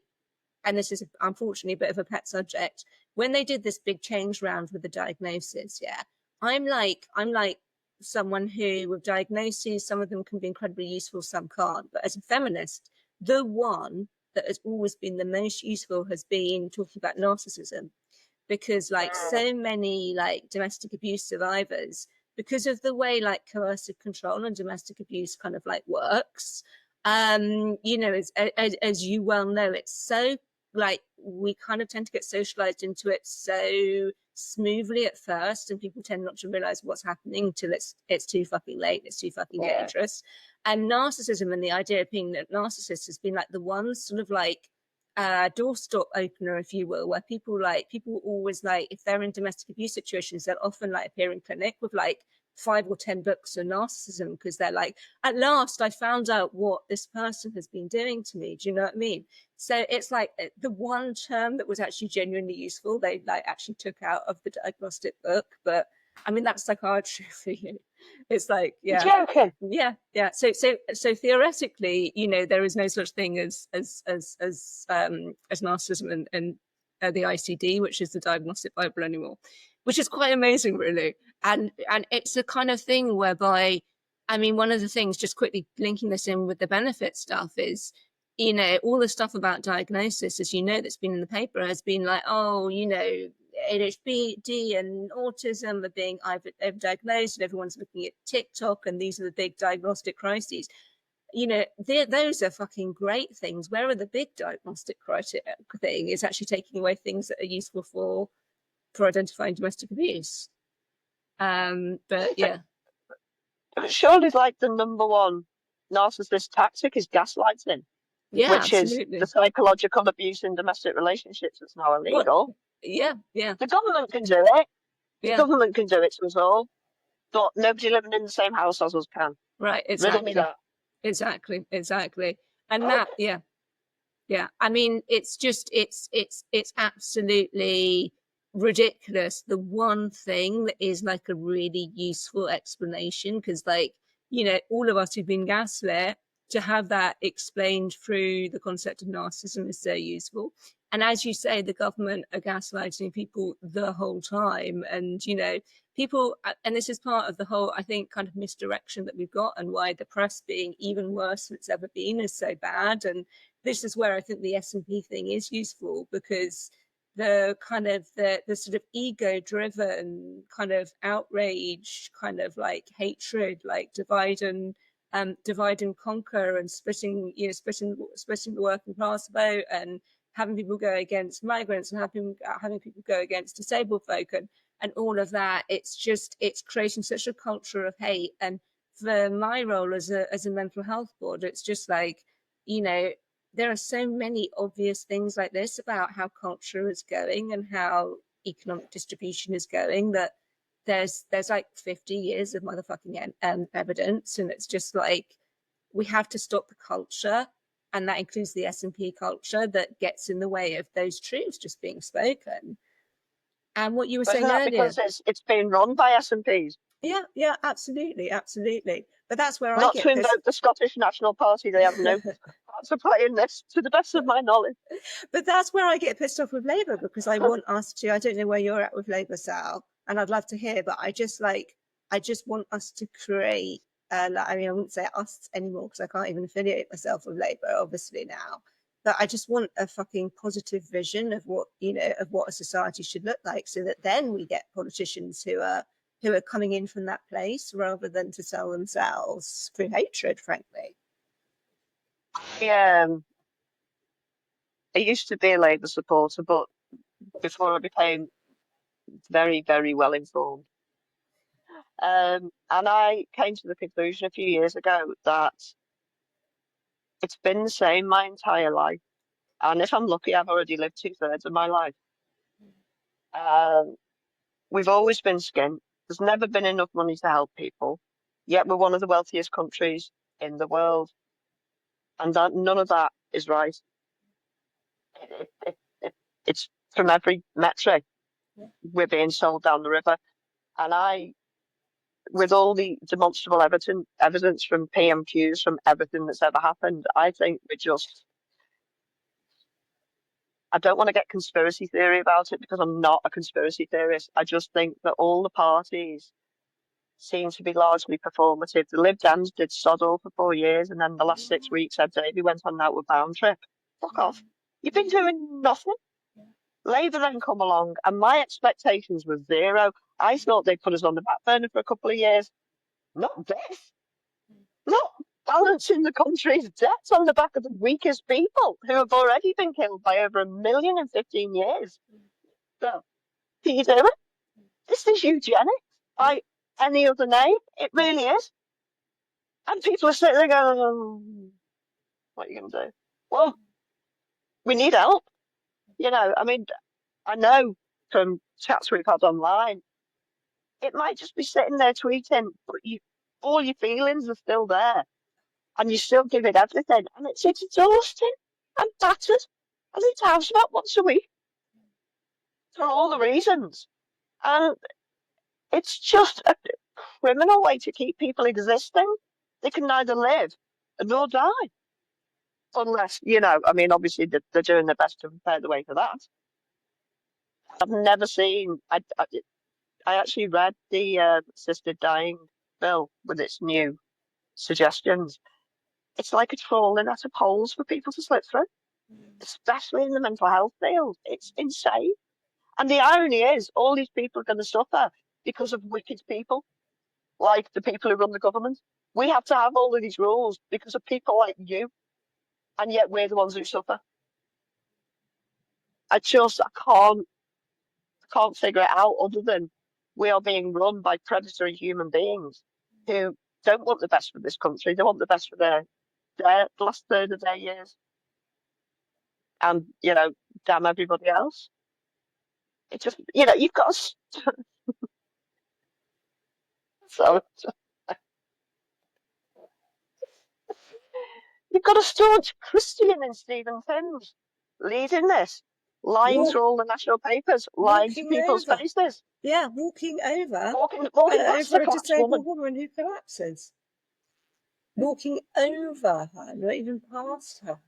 and this is unfortunately a bit of a pet subject, when they did this big change round with the diagnosis, I'm someone who, with diagnoses, some of them can be incredibly useful, some can't. But as a feminist, the one that has always been the most useful has been talking about narcissism, because so many domestic abuse survivors, because of the way coercive control and domestic abuse kind of works, as you well know, it's so we kind of tend to get socialized into it so smoothly at first, and people tend not to realize what's happening until it's too fucking late, it's too fucking dangerous. And narcissism, and the idea of being a narcissist, has been the one sort of doorstop opener, if you will, where people always like, if they're in domestic abuse situations, they'll often like appear in clinic with like 5 or 10 books on narcissism, because they're like, at last I found out what this person has been doing to me. Do you know what I mean? So it's like the one term that was actually genuinely useful, they like actually took out of the diagnostic book. But I mean, that's psychiatry for you. It's like, yeah. You're joking. Yeah. So theoretically, you know, there is no such thing as narcissism and the ICD, which is the Diagnostic Bible, anymore, which is quite amazing, really. And it's a kind of thing whereby, I mean, one of the things, just quickly linking this in with the benefit stuff, is, you know, all the stuff about diagnosis, as you know, that's been in the paper has been like, oh, you know, ADHD and autism are being overdiagnosed, and everyone's looking at TikTok, and these are the big diagnostic crises. You know, those are fucking great things. Where are the big diagnostic criteria thing is actually taking away things that are useful for identifying domestic abuse. But yeah. Surely, like, the number one narcissist tactic is gaslighting, Yeah, which absolutely. is the psychological abuse in domestic relationships that's now illegal. What? Yeah. The government can do it. Yeah. The government can do it to us all, but nobody living in the same house as us can. Right, Riddle me exactly. that. Exactly. And that, yeah. I mean, it's just, it's absolutely ridiculous. The one thing that is like a really useful explanation, because, like, you know, all of us who've been gaslit, to have that explained through the concept of narcissism is so useful. And as you say, the government are gaslighting people the whole time. And, you know, people, and this is part of the whole, I think, kind of misdirection that we've got, and why the press being even worse than it's ever been is so bad. And this is where I think the S&P thing is useful, because the kind of the sort of ego-driven kind of outrage, kind of like hatred, like divide and conquer, and splitting the working class vote, and having people go against migrants, and having people go against disabled folk, and all of that. It's creating such a culture of hate. And for my role as a mental health board, it's just like, you know, there are so many obvious things like this about how culture is going and how economic distribution is going, that there's like 50 years of motherfucking evidence. And it's just like, we have to stop the culture, and that includes the S&P culture, that gets in the way of those truths just being spoken. And what you were saying earlier, because it's being run by S&Ps. Yeah, absolutely. But that's where not to invoke the Scottish National Party. They have no part to play in this, to the best of my knowledge. But that's where I get pissed off with Labour, because I want us to, I don't know where you're at with Labour, Sal, and I'd love to hear, but I just want us to create, I mean, I wouldn't say us anymore, because I can't even affiliate myself with Labour, obviously, now. But I just want a fucking positive vision of what, you know, of what a society should look like, so that then we get politicians who are coming in from that place, rather than to sell themselves through hatred, frankly. Yeah. I used to be a Labour supporter, but before I became very, very well informed. And I came to the conclusion a few years ago that it's been the same my entire life. And if I'm lucky, I've already lived 2/3 of my life. We've always been skint. There's never been enough money to help people, yet we're one of the wealthiest countries in the world. And that none of that is right. It's from every metric. We're being sold down the river. And with all the demonstrable evidence from PMQs, from everything that's ever happened, I think I don't want to get conspiracy theory about it, because I'm not a conspiracy theorist. I just think that all the parties seem to be largely performative. The Lib Dems did sod all for 4 years, and then the last 6 weeks, Ed Davey went on an outward bound trip. Fuck off. You've been doing nothing. Labour then come along, and my expectations were zero. I thought they'd put us on the back burner for a couple of years. Not this. Not balancing the country's debts on the back of the weakest people, who have already been killed by over 1 million in 15 years. So, do you do it? This is eugenics by any other name. It really is. And people are sitting there going, what are you going to do? Well, We need help. I mean, I know from chats we've had online, it might just be sitting there tweeting, but all your feelings are still there, and you still give it everything, and it's exhausting and battered. I leave the house about once a week for all the reasons, and it's just a criminal way to keep people existing. They can neither live nor die, unless I mean, obviously they're doing their best to prepare the way for that. I've never seen. I actually read the assisted dying bill with its new suggestions. It's like a trawling at of holes for people to slip through, especially in the mental health field. It's insane. And the irony is, all these people are going to suffer because of wicked people, like the people who run the government. We have to have all of these rules because of people like you, and yet we're the ones who suffer. I can't figure it out other than we are being run by predatory human beings who don't want the best for this country. They want the best for their last third of their years, and damn everybody else. It just you've got to so you've got a staunch Christian in Stephen Timms leading this, lying through all the national papers, lying to people's faces. Yeah, walking over Walking past over the a disabled woman who collapses. Walking over her, not even past her.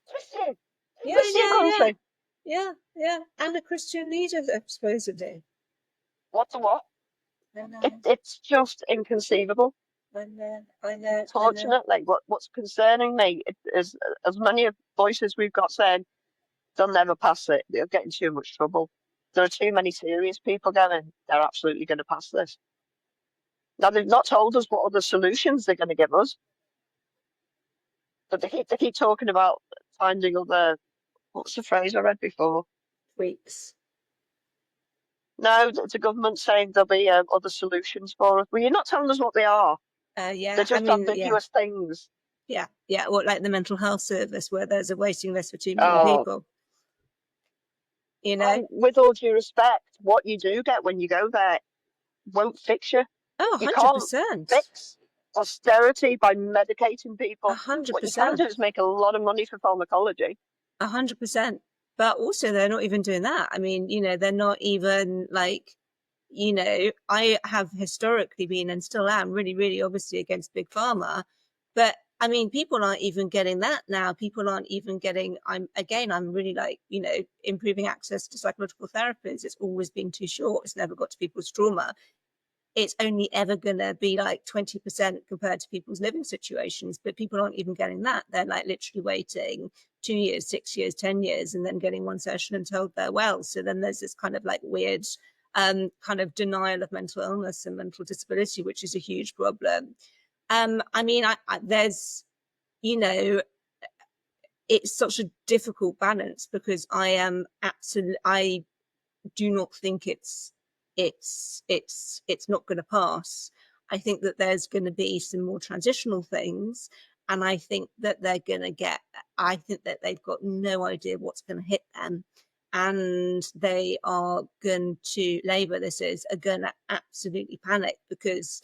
Christian, Yeah, Christian country. Yeah, and a Christian leader, supposedly. What? I know. It's just inconceivable. I know. Fortunately, what's concerning me is as many voices we've got saying they'll never pass it. They'll get in too much trouble. There are too many serious people going, they're absolutely going to pass this. Now, they've not told us what other solutions they're going to give us, but they keep talking about finding other, what's the phrase I read before? Tweaks. No, the government saying there'll be other solutions for us. Well, you're not telling us what they are. Yeah, they're just ambiguous things. Yeah, or like the mental health service where there's a waiting list for too many people. And with all due respect, what you do get when you go there won't fix you. Oh, 100%. You can't fix austerity by medicating people. 100%. What you can do is make a lot of money for pharmacology. 100%. But also they're not even doing that. I mean, they're not even like, I have historically been and still am really, really obviously against big pharma. But I mean, people aren't even getting that now. People aren't even getting, I'm really like, improving access to psychological therapies. It's always been too short. It's never got to people's trauma. It's only ever going to be like 20% compared to people's living situations, but people aren't even getting that. They're like literally waiting 2 years, 6 years, 10 years, and then getting one session and told they're well. So then there's this kind of like weird kind of denial of mental illness and mental disability, which is a huge problem. I mean, there's, it's such a difficult balance because I do not think it's not going to pass. I think that there's going to be some more transitional things, and I think that they've got no idea what's going to hit them, and they are going to, Labour this is, are going to absolutely panic because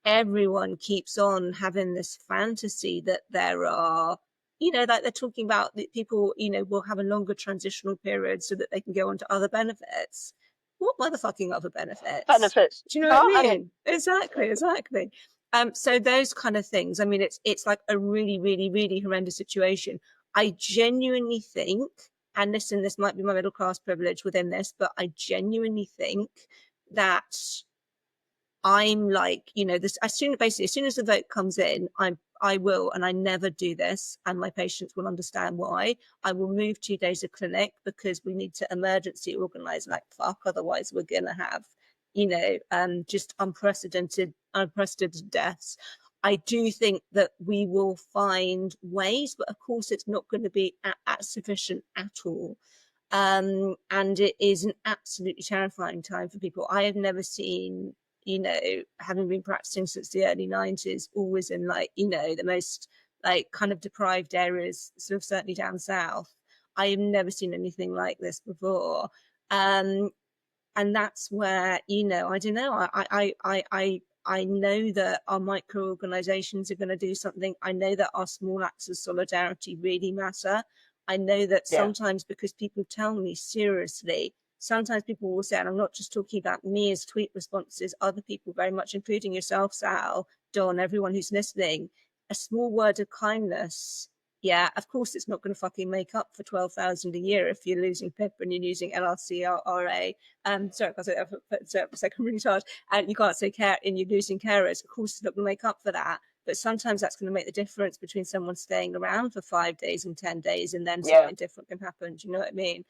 everyone keeps on having this fantasy that there are, like they're talking about that people, will have a longer transitional period so that they can go on to other benefits. What motherfucking other benefits? Do you know what I mean? Exactly. So those kind of things. I mean, it's like a really, really, really horrendous situation. I genuinely think, and listen, this might be my middle class privilege within this, but I genuinely think that I'm like, this as soon as the vote comes in, I will, and I never do this, and my patients will understand why. I will move 2 days of clinic because we need to emergency organise like fuck. Otherwise, we're gonna have, just unprecedented deaths. I do think that we will find ways, but of course, it's not going to be at sufficient at all. And it is an absolutely terrifying time for people. I have never seen, having been practicing since the early 90s, always in like, the most like kind of deprived areas, sort of certainly down south. I have never seen anything like this before. And that's where, you know, I don't know, I know that our micro organizations are going to do something. I know that our small acts of solidarity really matter. I know that sometimes, because people tell me seriously, sometimes people will say, and I'm not just talking about me as tweet responses, other people very much, including yourself, Sal, Don, everyone who's listening, a small word of kindness. Yeah, of course, it's not going to fucking make up for 12,000 a year if you're losing PIP and you're using LRCRA. Sorry, I can't say that for a second, really hard. And you can't say care and you're losing carers. Of course, it's not going to make up for that. But sometimes that's going to make the difference between someone staying around for 5 days and 10 days, and then something different can happen. Do you know what I mean?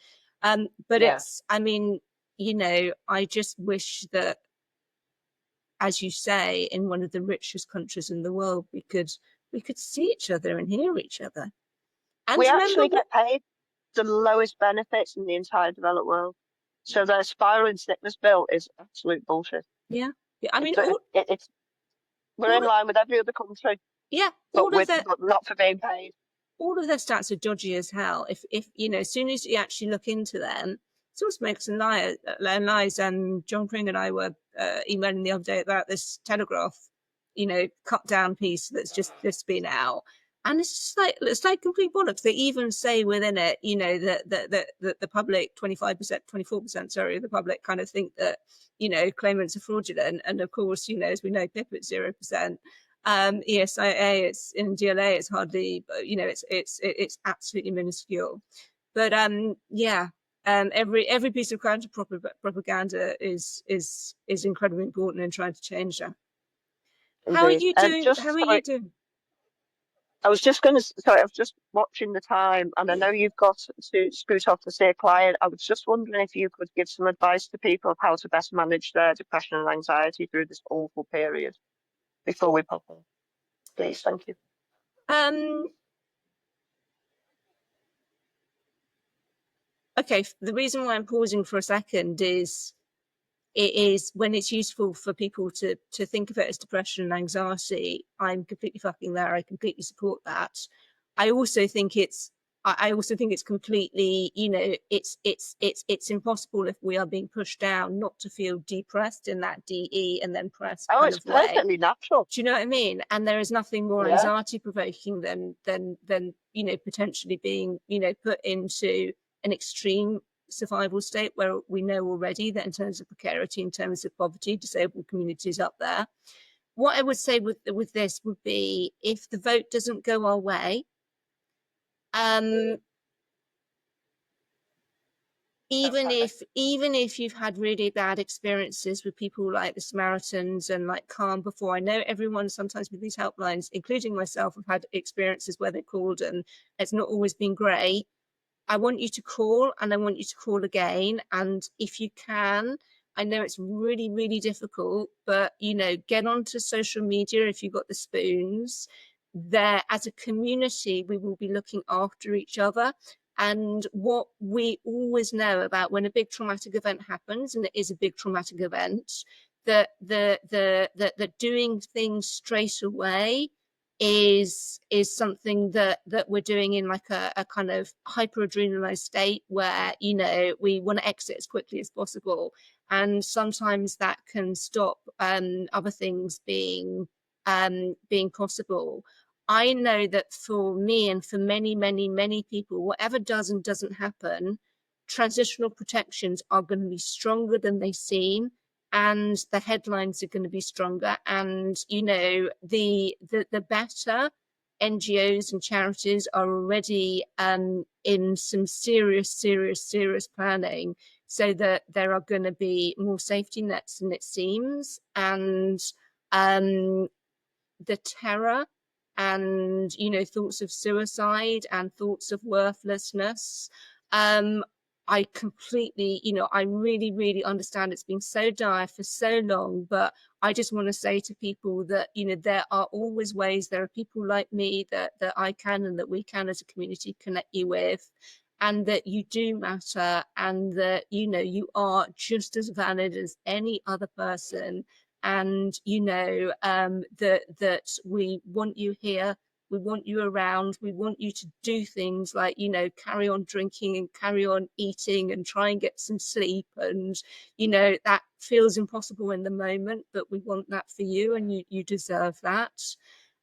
But it's, I mean, you know, I just wish that, as you say, in one of the richest countries in the world, we could see each other and hear each other. And we actually get paid the lowest benefits in the entire developed world. So their spiraling sickness bill is absolute bullshit. Yeah. I mean, we're in line with every other country. Yeah, but not for being paid. All of their stats are dodgy as hell. If you know, as soon as you actually look into them, it's all smokes and lies. And John Pring and I were emailing the other day about this Telegraph, you know, cut down piece that's just been out. And it's just like complete bollocks. They even say within it, you know, that the public 25%, 24%, sorry, the public kind of think that, you know, claimants are fraudulent. And of course, you know, as we know, PIP at 0%. ESIA, it's in DLA, it's hardly, you know, it's absolutely minuscule. But every piece of counter propaganda is incredibly important in trying to change that. Indeed. How are you doing? How are you doing? I was just going to, sorry, I was just watching the time, and I know you've got to scoot off to see a client. I was just wondering if you could give some advice to people of how to best manage their depression and anxiety through this awful period before we pop on. Please, thank you. Okay, the reason why I'm pausing for a second is it is when it's useful for people to think of it as depression and anxiety. I'm completely fucking there. I completely support that. I also think it's completely, you know, it's impossible if we are being pushed down not to feel depressed in that DE and then pressed. Oh, it's perfectly natural. Do you know what I mean? And there is nothing more anxiety provoking than you know, potentially being, you know, put into an extreme survival state where we know already that in terms of precarity, in terms of poverty, disabled communities up there. What I would say with this would be, if the vote doesn't go our way, even if you've had really bad experiences with people like the Samaritans and like Calm before, I know everyone sometimes with these helplines, including myself, have had experiences where they called and it's not always been great. I want you to call, and I want you to call again. And if you can, I know it's really, really difficult, but, you know, get onto social media if you've got the spoons. There, as a community, we will be looking after each other. And what we always know about when a big traumatic event happens, and it is a big traumatic event, that the doing things straight away is something that we're doing in like a kind of hyper adrenalized state where, you know, we want to exit as quickly as possible, and sometimes that can stop other things being possible. I know that for me and for many people, whatever does and doesn't happen, transitional protections are going to be stronger than they seem, and the headlines are going to be stronger. And, you know, the better NGOs and charities are already in some serious planning, so that there are going to be more safety nets than it seems. And the terror and, you know, thoughts of suicide and thoughts of worthlessness, I completely, you know, I really understand it's been so dire for so long, but I just want to say to people that, you know, there are always ways. There are people like me that I can and that we can as a community connect you with, and that you do matter, and that, you know, you are just as valid as any other person. And, you know, that we want you here We want you around. We want you to do things like, you know, carry on drinking and carry on eating and try and get some sleep. And, you know, that feels impossible in the moment, but we want that for you, and you deserve that.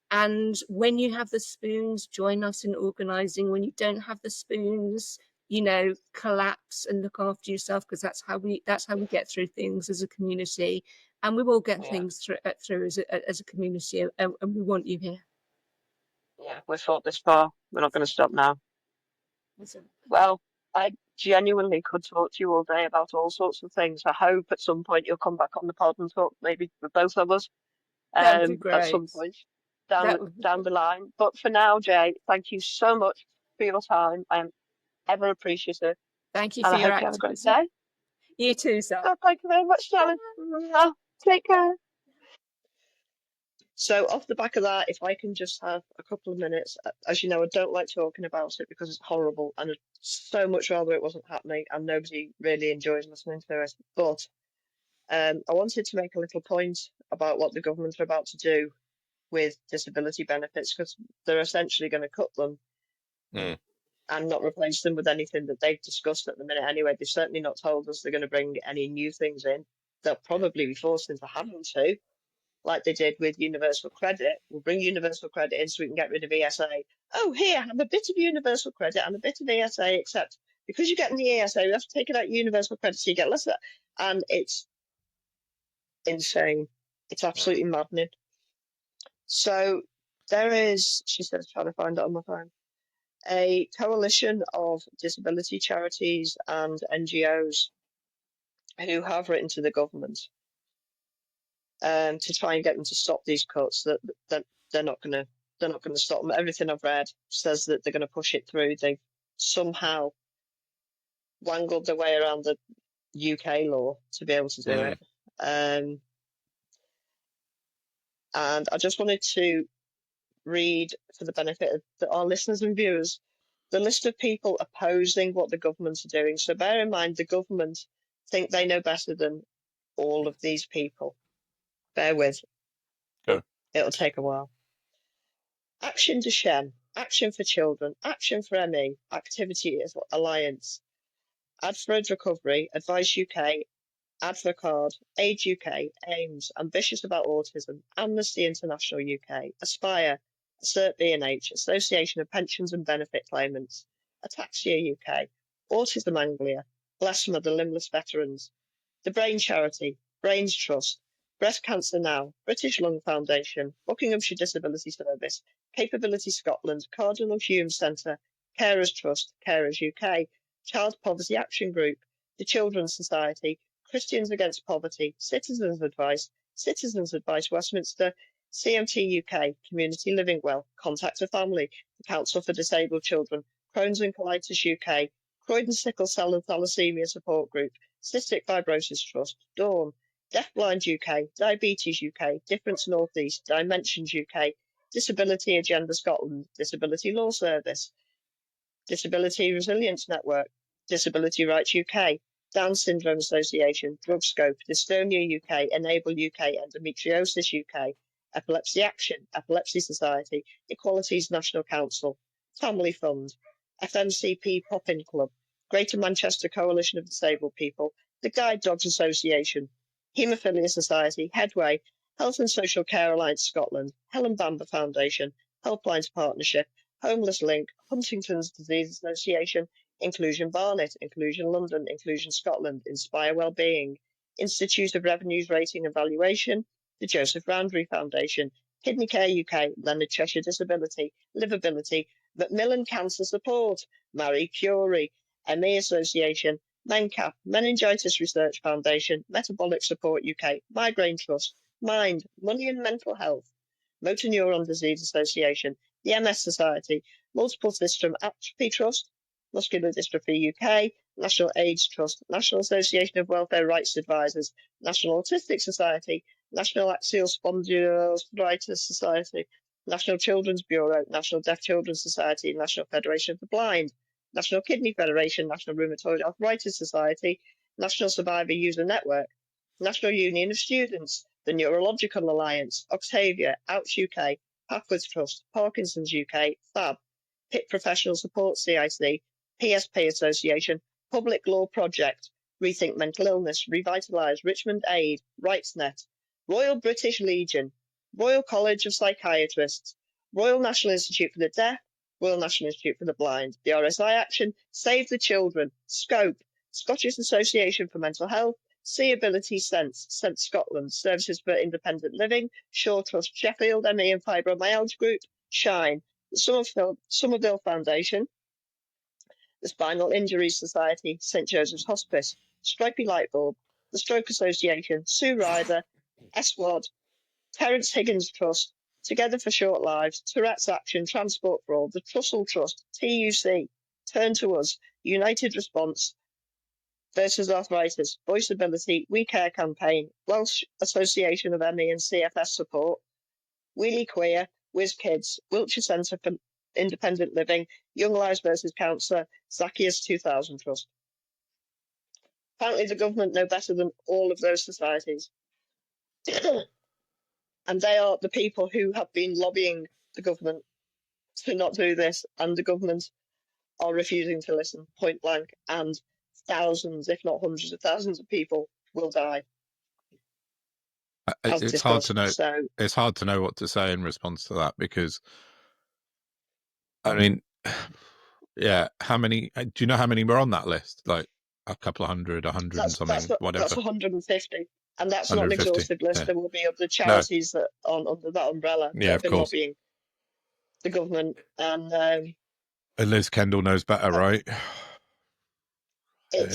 And when you have the spoons, join us in organising. When you don't have the spoons, you know, collapse and look after yourself, because that's how we get through things as a community, and we will get things through as a community, and we want you here. Yeah, we've thought this far. We're not going to stop now. Awesome. Well, I genuinely could talk to you all day about all sorts of things. I hope at some point you'll come back on the pod and talk maybe with both of us That would be at great. some point down That would be down the line. But for now, Jay, thank you so much for your time. I am ever appreciative, Thank you and for I your hope you have a great activism. day. You too, sir. Oh, thank you very much, darling. Take care. So off the back of that, if I can just have a couple of minutes, as you know, I don't like talking about it because it's horrible, and I'd so much rather it wasn't happening, and nobody really enjoys listening to it. But I wanted to make a little point about what the government are about to do with disability benefits, because they're essentially going to cut them and not replace them with anything that they've discussed at the minute anyway. They've certainly not told us they're going to bring any new things in. They'll probably be forced into having to, like they did with universal credit. We'll bring universal credit in so we can get rid of ESA. Oh, here, have a bit of universal credit and a bit of ESA, except because you're getting the ESA, we have to take it out universal credit so you get less of that. And it's insane. It's absolutely maddening. So there is, she said, trying to find it on my phone, a coalition of disability charities and NGOs who have written to the government to try and get them to stop these cuts. That they're not going to stop them. Everything I've read says that they're going to push it through. They've somehow wangled their way around the UK law to be able to do it. And I just wanted to read, for the benefit of our listeners and viewers, the list of people opposing what the governments are doing. So bear in mind, the government think they know better than all of these people. Bear with. Go. It'll take a while. Action to Shen, Action for Children, Action for ME, Activity Alliance, Adfred Recovery, Advice UK, Advocard, Age UK, AIMS, Ambitious About Autism, Amnesty International UK, Aspire, Assert B&H, Association of Pensions and Benefit Claimants, Ataxia UK, Autism Anglia, Bless Mother Limbless Veterans, The Brain Charity, Brains Trust, Breast Cancer Now, British Lung Foundation, Buckinghamshire Disability Service, Capability Scotland, Cardinal Hume Centre, Carers Trust, Carers UK, Child Poverty Action Group, the Children's Society, Christians Against Poverty, Citizens Advice Westminster, CMT UK, Community Living Well, Contact a Family, the Council for Disabled Children, Crohn's and Colitis UK, Croydon Sickle Cell and Thalassemia Support Group, Cystic Fibrosis Trust, Dawn, Deafblind UK, Diabetes UK, Difference North East, Dimensions UK, Disability Agenda Scotland, Disability Law Service, Disability Resilience Network, Disability Rights UK, Down Syndrome Association, Drugscope, Dystonia UK, Enable UK, Endometriosis UK, Epilepsy Action, Epilepsy Society, Equalities National Council, Family Fund, FMCP Pop-In Club, Greater Manchester Coalition of Disabled People, the Guide Dogs Association, Haemophilia Society, Headway, Health and Social Care Alliance Scotland, Helen Bamber Foundation, Helplines Partnership, Homeless Link, Huntington's Disease Association, Inclusion Barnet, Inclusion London, Inclusion Scotland, Inspire Wellbeing, Institute of Revenues Rating and Valuation, the Joseph Roundtree Foundation, Kidney Care UK, Leonard Cheshire Disability, Livability, Macmillan Cancer Support, Marie Curie, ME Association, MENCAP, Meningitis Research Foundation, Metabolic Support UK, Migraine Trust, Mind, Money and Mental Health, Motor Neuron Disease Association, the MS Society, Multiple System Atrophy Trust, Muscular Dystrophy UK, National AIDS Trust, National Association of Welfare Rights Advisors, National Autistic Society, National Axial Spondyloarthritis Society, National Children's Bureau, National Deaf Children's Society, National Federation of the Blind, National Kidney Federation, National Rheumatoid Arthritis Society, National Survivor User Network, National Union of Students, the Neurological Alliance, Octavia, Ouch UK, Pathways Trust, Parkinson's UK, FAB, PIP Professional Support CIC, PSP Association, Public Law Project, Rethink Mental Illness, Revitalise, Richmond Aid, RightsNet, Royal British Legion, Royal College of Psychiatrists, Royal National Institute for the Deaf, Royal National Institute for the Blind, the RSI Action, Save the Children, Scope, Scottish Association for Mental Health, Seeability Sense, Sense Scotland, Services for Independent Living, Shaw Trust Sheffield, ME and Fibromyalgia Group, Shine, the Somerville Foundation, the Spinal Injuries Society, St Joseph's Hospice, Stripey Lightbulb, the Stroke Association, Sue Ryder, SWAD, Terence Higgins Trust, Together for Short Lives, Tourette's Action, Transport for All, the Trussell Trust, TUC, Turn to Us, United Response versus Arthritis, Voice Ability, We Care Campaign, Welsh Association of ME and CFS Support, Wheelie Queer, Whiz Kids, Wiltshire Centre for Independent Living, Young Lives versus Cancer, Zacchaeus 2000 Trust. Apparently the government know better than all of those societies. And they are the people who have been lobbying the government to not do this, and the government are refusing to listen point blank, and thousands, if not hundreds of thousands of people will die. It's hard to know. So, it's hard to know what to say in response to that, because, I mean, yeah, how many? Do you know how many were on that list? Like a couple of hundred, 100 and something, whatever. That's 150, and that's not an exhaustive list. Yeah. There will be other charities that are under that umbrella that have been lobbying the government, and Liz Kendall knows better, right? It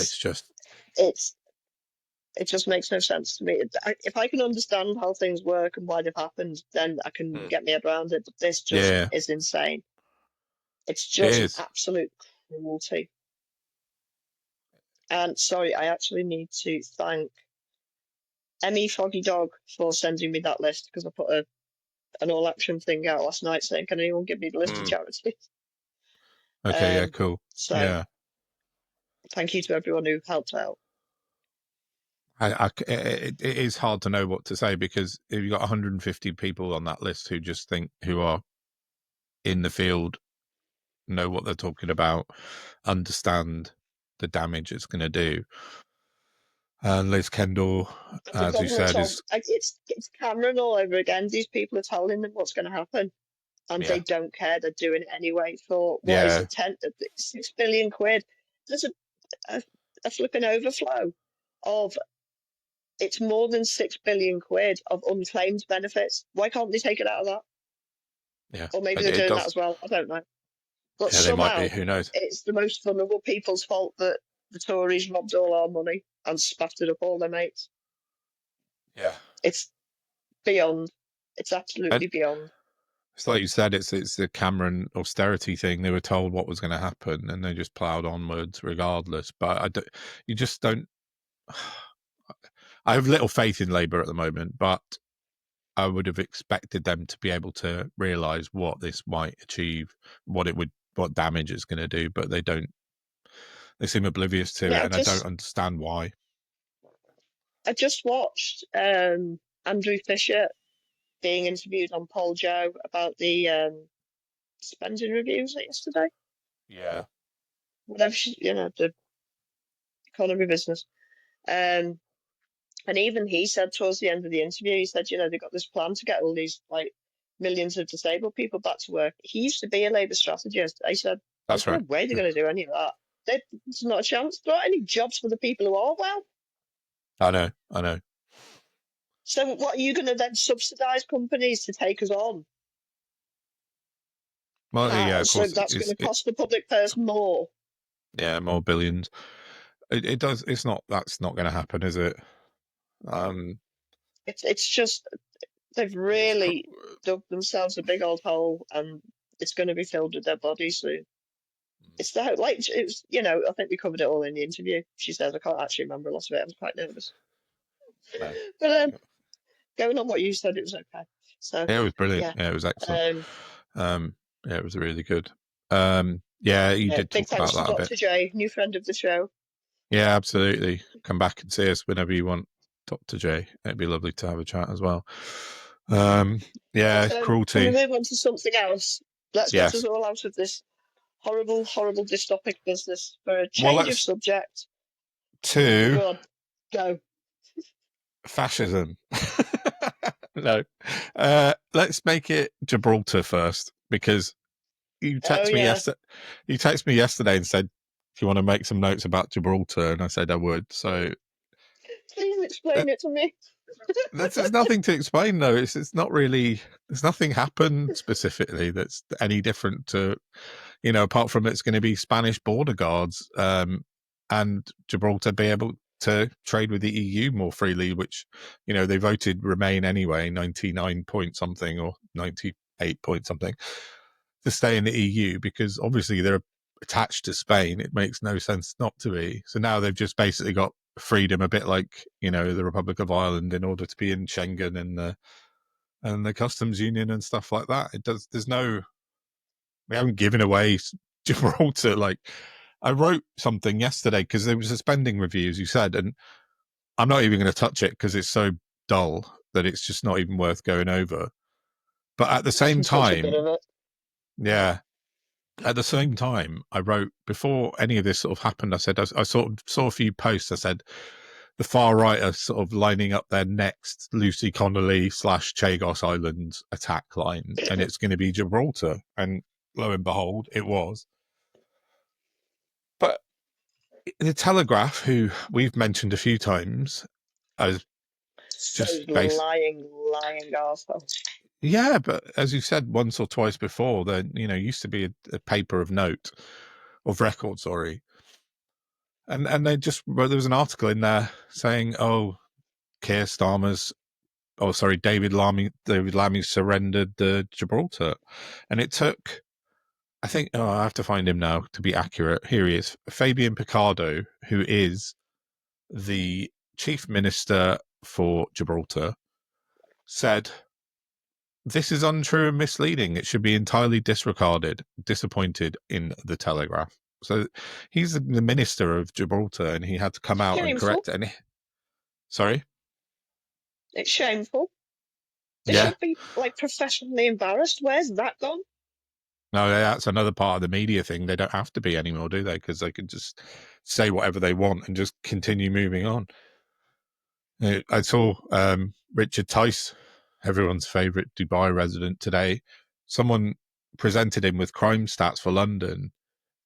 just makes no sense to me. If I can understand how things work and why they've happened, then I can get my head around it. But this just is insane. It's just absolute cruelty. And sorry, I actually need to thank Emmy Foggy Dog for sending me that list, because I put an all action thing out last night saying, can anyone give me the list of charities? Okay, yeah, cool. So thank you to everyone who helped out. It is hard to know what to say, because if you've got 150 people on that list who are in the field, know what they're talking about, understand the damage it's going to do. And Liz Kendall, as you said, it's Cameron all over again. These people are telling them what's going to happen, and they don't care. They're doing it anyway for what is it, 6 billion quid. There's a flipping overflow of. It's more than 6 billion quid of unclaimed benefits. Why can't they take it out of that? Yeah. Or maybe they're doing that as well. I don't know. But somehow, they might be. Who knows? It's the most vulnerable people's fault that the Tories robbed all our money and spattered up all their mates. Yeah. It's beyond. It's absolutely beyond. It's like you said, it's the Cameron austerity thing. They were told what was going to happen, and they just ploughed onwards regardless. But you just don't. I have little faith in Labour at the moment, but I would have expected them to be able to realise what this might achieve, what damage it's going to do, but they don't. They seem oblivious to it, and I don't understand why. I just watched Andrew Fisher being interviewed on Paul Joe about the spending reviews yesterday. Yeah. Whatever, the economy business. And even he said towards the end of the interview, he said, they've got this plan to get all these millions of disabled people back to work. He used to be a Labour strategist. I said, that's right. No way they're going to do any of that. There's not a chance. There aren't any jobs for the people who are well. I know. So what, are you going to then subsidise companies to take us on? Well, yeah, of so course. That's going to cost the public purse more. Yeah, more billions. It does. It's not. That's not going to happen, is it? It's just they've really dug themselves a big old hole, and it's going to be filled with their bodies soon. It's it was, I think we covered it all in the interview. She says, I can't actually remember a lot of it. I was quite nervous. No. But going on what you said, it was okay. So yeah, it was brilliant. Yeah, it was excellent. Yeah, it was really good. Yeah, you did talk about that a bit. Dr. J, new friend of the show. Yeah, absolutely. Come back and see us whenever you want, Dr. J. It'd be lovely to have a chat as well. Yeah, Can cruelty. we move on to something else? Let's get us Yes. all out of this horrible, horrible dystopic business for a Well, change of let's subject. to Go on, go. fascism. No. Let's make it Gibraltar first, because you Oh texted me yeah, yesterday. You texted me yesterday and said, "Do you want to make some notes about Gibraltar?" And I said I would. So please explain it to me. there's nothing to explain though. It's not really. There's nothing happened specifically that's any different to, apart from it's going to be Spanish border guards, and Gibraltar be able to trade with the EU more freely, which, they voted Remain anyway, 99 point something or 98 point something, to stay in the EU, because obviously they're attached to Spain. It makes no sense not to be. So now they've just basically got freedom, a bit like, the Republic of Ireland, in order to be in Schengen and the customs union and stuff like that. We haven't given away Gibraltar. Like, I wrote something yesterday because there was a spending review, as you said, and I'm not even going to touch it because it's so dull that it's just not even worth going over. But at the I same can touch a bit time, of it. yeah, at the same time, I wrote, before any of this sort of happened, I said, I sort of saw a few posts. I said, the far right are sort of lining up their next Lucy Connolly / Chagos Island attack line, and it's going to be Gibraltar. And lo and behold, it was. But the Telegraph, who we've mentioned a few times, as Those just based, lying arseholes. yeah, but as you said once or twice before, there used to be a paper of note, of record, sorry, and they just there was an article in there saying, oh, Keir Starmer's, oh sorry, David Lammy surrendered the Gibraltar, and it took, I think, I have to find him now to be accurate. Here he is, Fabian Picardo, who is the chief minister for Gibraltar, said, this is untrue and misleading. It should be entirely disregarded. Disappointed in the Telegraph. So he's the minister of Gibraltar, and he had to come out and Shameful. correct it. Sorry? It's shameful. They Yeah. should be like professionally embarrassed. Where's that gone? No, that's another part of the media thing. They don't have to be anymore, do they? Because they can just say whatever they want and just continue moving on. I saw Richard Tice, everyone's favourite Dubai resident, today. Someone presented him with crime stats for London.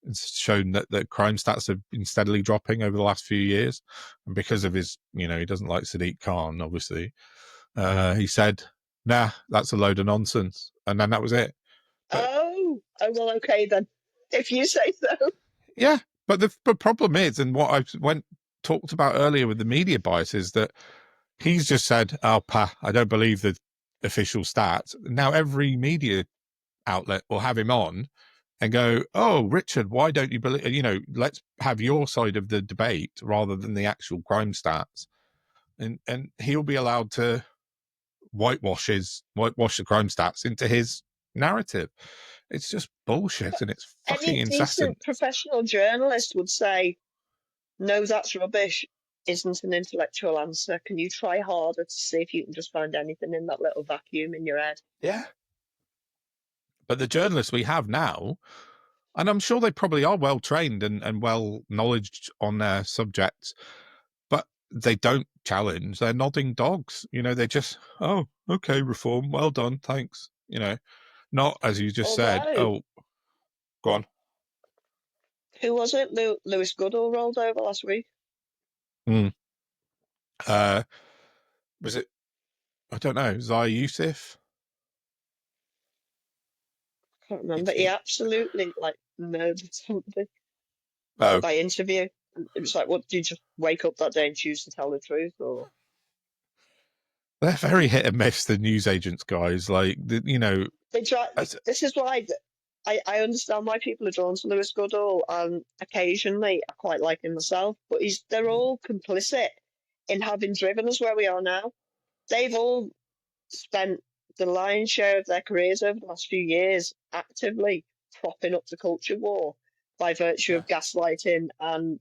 It's shown that crime stats have been steadily dropping over the last few years. And because of his, he doesn't like Sadiq Khan, obviously. He said, nah, that's a load of nonsense. And then that was it. But, oh, well, okay then. If you say so. yeah, but the problem is, and what I talked about earlier with the media bias, is that he's just said, oh, I don't believe the official stats. Now every media outlet will have him on and go, oh, Richard, why don't you believe, let's have your side of the debate rather than the actual crime stats. And he'll be allowed to whitewash the crime stats into his narrative. It's just bullshit, and it's fucking Any incessant. decent professional journalist would say, no, that's rubbish, isn't an intellectual answer. Can you try harder to see if you can just find anything in that little vacuum in your head? Yeah. But the journalists we have now, and I'm sure they probably are well trained and well knowledged on their subjects, but they don't challenge. They're nodding dogs. They just, oh, okay, reform, well done, thanks. Not, as you just said, oh, go on. Who was it? Lewis Goodall rolled over last week. Was it, I don't know, Zai Yusuf? I can't remember. He absolutely murdered somebody by interview. It was like, what, did you just wake up that day and choose to tell the truth, or? They're very hit and miss, the newsagents guys. Like, They try. This is why I understand why people are drawn to Lewis Goodall, and occasionally I quite like him myself. But they're all complicit in having driven us where we are now. They've all spent the lion's share of their careers over the last few years actively propping up the culture war by virtue of gaslighting and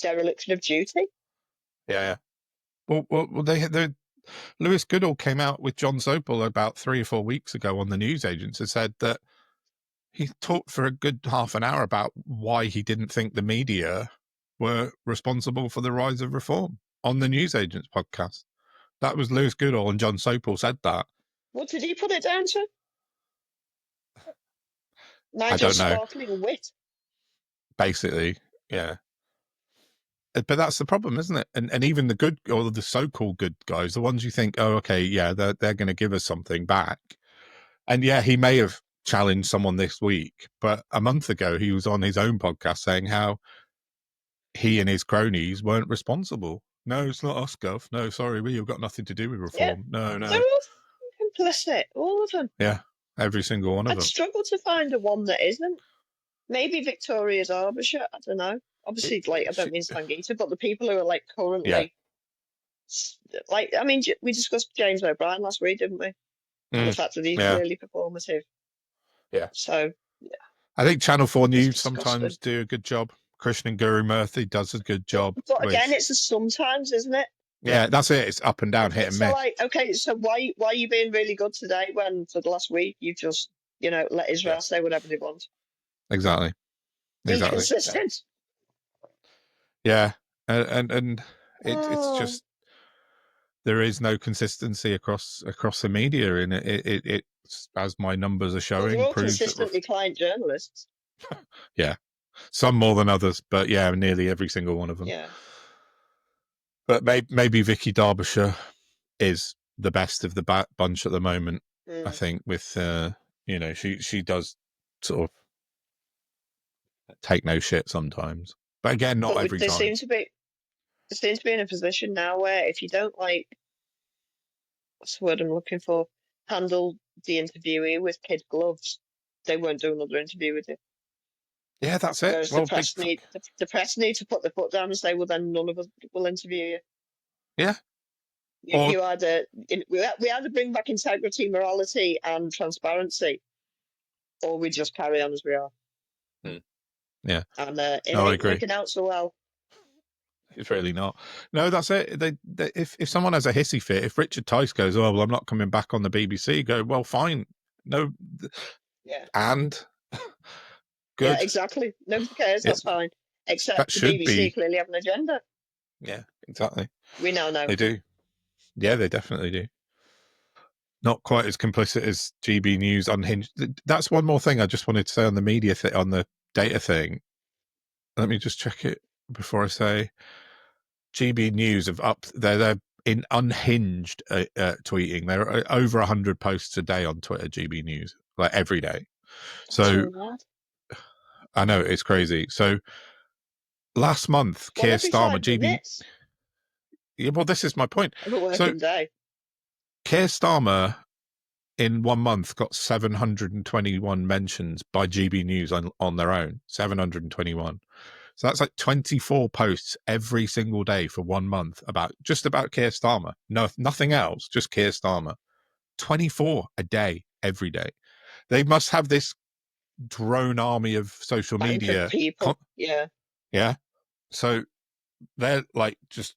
dereliction of duty. Yeah. Well, Lewis Goodall came out with John Sopel about 3 or 4 weeks ago on the newsagents and said that he talked for a good half an hour about why he didn't think the media were responsible for the rise of reform on the newsagents podcast. That was Lewis Goodall, and John Sopel said that. What did he put it down to? I Nigel's don't know. sparkling wit. Basically, yeah. But that's the problem, isn't it? And even the good, or the so-called good guys, the ones you think, oh, okay, yeah, they're going to give us something back. And yeah, he may have challenged someone this week, but a month ago he was on his own podcast saying how he and his cronies weren't responsible. No, it's not us, Gov. No, sorry, we've got nothing to do with reform. Yeah. No. They're all complicit, all of them. Yeah, every single one of them. I'd struggle to find a one that isn't. Maybe Victoria's Arbiter, I don't know. Obviously, like, I don't mean Sangita, but the people who are, like, currently... Like, I mean, we discussed James O'Brien last week, didn't we? And the fact that he's clearly performative. Yeah. So, yeah. I think Channel 4 News sometimes do a good job. Krishnan Guru Murthy does a good job. But again, it's a sometimes, isn't it? Yeah, that's it. It's up and down, hit and miss. So, like, okay, so why are you being really good today when for the last week you just, let Israel say whatever they want? Exactly. Be consistent. Yeah. And it's just, there is no consistency across the media, and it as my numbers are showing, Well, we're all proves consistently client journalists. Yeah. Some more than others, but yeah, nearly every single one of them. Yeah. But maybe Vicky Derbyshire is the best of the bunch at the moment. I think with she does sort of take no shit sometimes, but again, not every time. They seem to be in a position now where if you don't, like, what's the word I'm looking for, handle the interviewee with kid gloves, they won't do another interview with you. Yeah, that's it. Whereas the press need to put their foot down and say, well, then none of us will interview you. Yeah. We either bring back integrity, morality, and transparency, or we just carry on as we are. Yeah. And it I ain't agree. working out so well. It's really not. No, that's it. If someone has a hissy fit, if Richard Tice goes, oh, well, I'm not coming back on the BBC, go, well, fine. No. Yeah. And good. Yeah, exactly. Nobody cares. That's fine. Except that the BBC be... clearly have an agenda. Yeah, exactly. We now know. They do. Yeah, they definitely do. Not quite as complicit as GB News unhinged. That's one more thing I just wanted to say on the media on the data thing. Let me just check it before I say. GB News have they're in unhinged tweeting. There are over 100 posts a day on Twitter. GB News, like every day. So I know it's crazy. So last month, Keir Starmer, GB. Yeah, well, this is my point. Every working day. Keir Starmer in 1 month got 721 mentions by GB News on their own. 721. So that's like 24 posts every single day for 1 month about Keir Starmer. No, nothing else, just Keir Starmer. 24 a day, every day. They must have this drone army of social media people. Yeah. So they're like just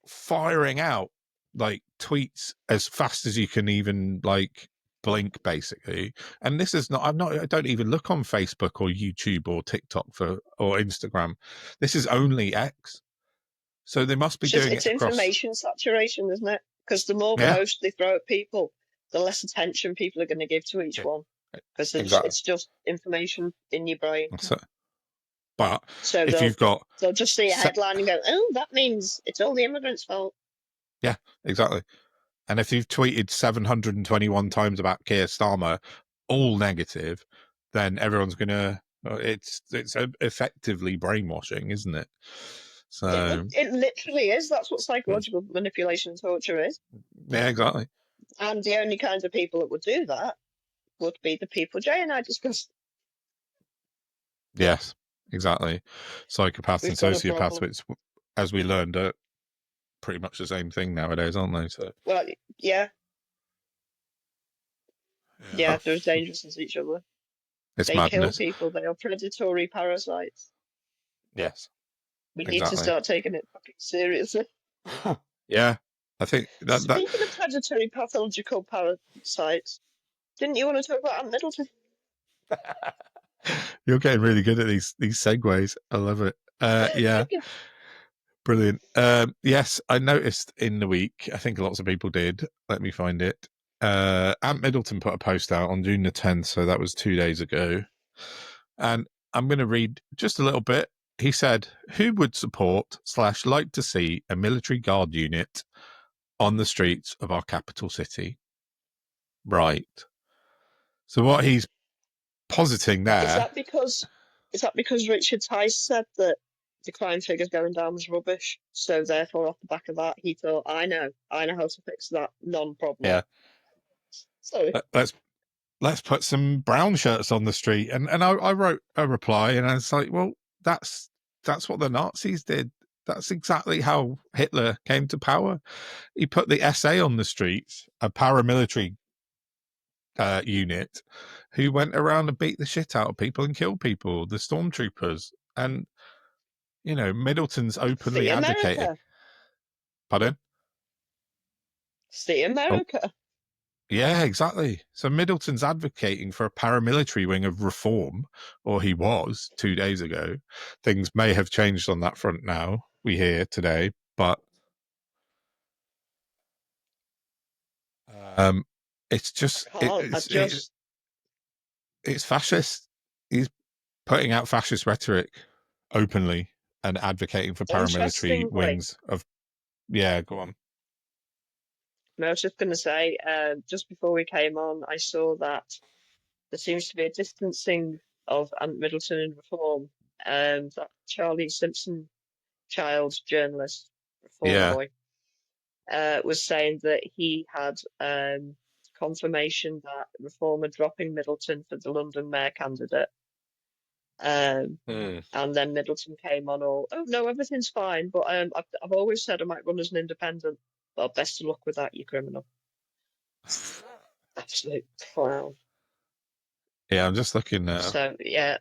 firing out like tweets as fast as you can even like blink, basically. And this is I don't even look on Facebook or YouTube or TikTok or Instagram. This is only X. So they must be doing it across... information saturation, isn't it? Because the more posts they throw at people, the less attention people are going to give to each one. Because it's just information in your brain. But if you've got... They'll just see a headline and go, oh, that means it's all the immigrants' fault. Yeah, exactly. And if you've tweeted 721 times about Keir Starmer, all negative, then everyone's going to... It's effectively brainwashing, isn't it? So it literally is. That's what psychological manipulation and torture is. Yeah, exactly. And the only kinds of people that would do that would be the people Jay and I discussed. Yes, exactly. Psychopaths and sociopaths, which, as we learned, are pretty much the same thing nowadays, aren't they? So well, yeah, they're as dangerous as each other. They madness. Kill people. They are predatory parasites. Yes. We need to start taking it fucking seriously. Yeah. I think that Speaking of predatory pathological parasites, didn't you want to talk about Aunt Middleton? you're getting really good at these segues. I love it. Yeah, Thank you. brilliant. Yes, I noticed in the week. I think lots of people did. Let me find it. Aunt Middleton put a post out on June the 10th, so that was 2 days ago. And I'm going to read just a little bit. He said, "Who would support / like to see a military guard unit on the streets of our capital city?" Right. So what he's positing Is there, that because Richard Tice said that the crime figures going down was rubbish? So therefore, off the back of that, he thought, I know how to fix that non-problem. yeah, Sorry. let's put some brown shirts on the street. And I wrote a reply, and I was like, well, that's what the Nazis did. That's exactly how Hitler came to power. He put the SA on the streets, a paramilitary unit, who went around and beat the shit out of people and killed people, the stormtroopers. And, you know, Middleton's openly See advocating. America. Pardon? See Oh, America. yeah, exactly. So Middleton's advocating for a paramilitary wing of reform, or he was 2 days ago. Things may have changed on that front now, we hear today, but it's just it's fascist. He's putting out fascist rhetoric openly and advocating for paramilitary Interestingly, wings of. Yeah, go on. I was just going to say, just before we came on, I saw that there seems to be a distancing of Aunt Middleton in reform. That Charlie Simpson child journalist, reform Yeah. boy, was saying that he had confirmation that Reform are dropping Middleton for the London mayor candidate. And then Middleton came on oh no, everything's fine, but I've always said I might run as an independent. Well, best of luck with that, you criminal. Absolute clown. Yeah, I'm just looking now. So, yeah.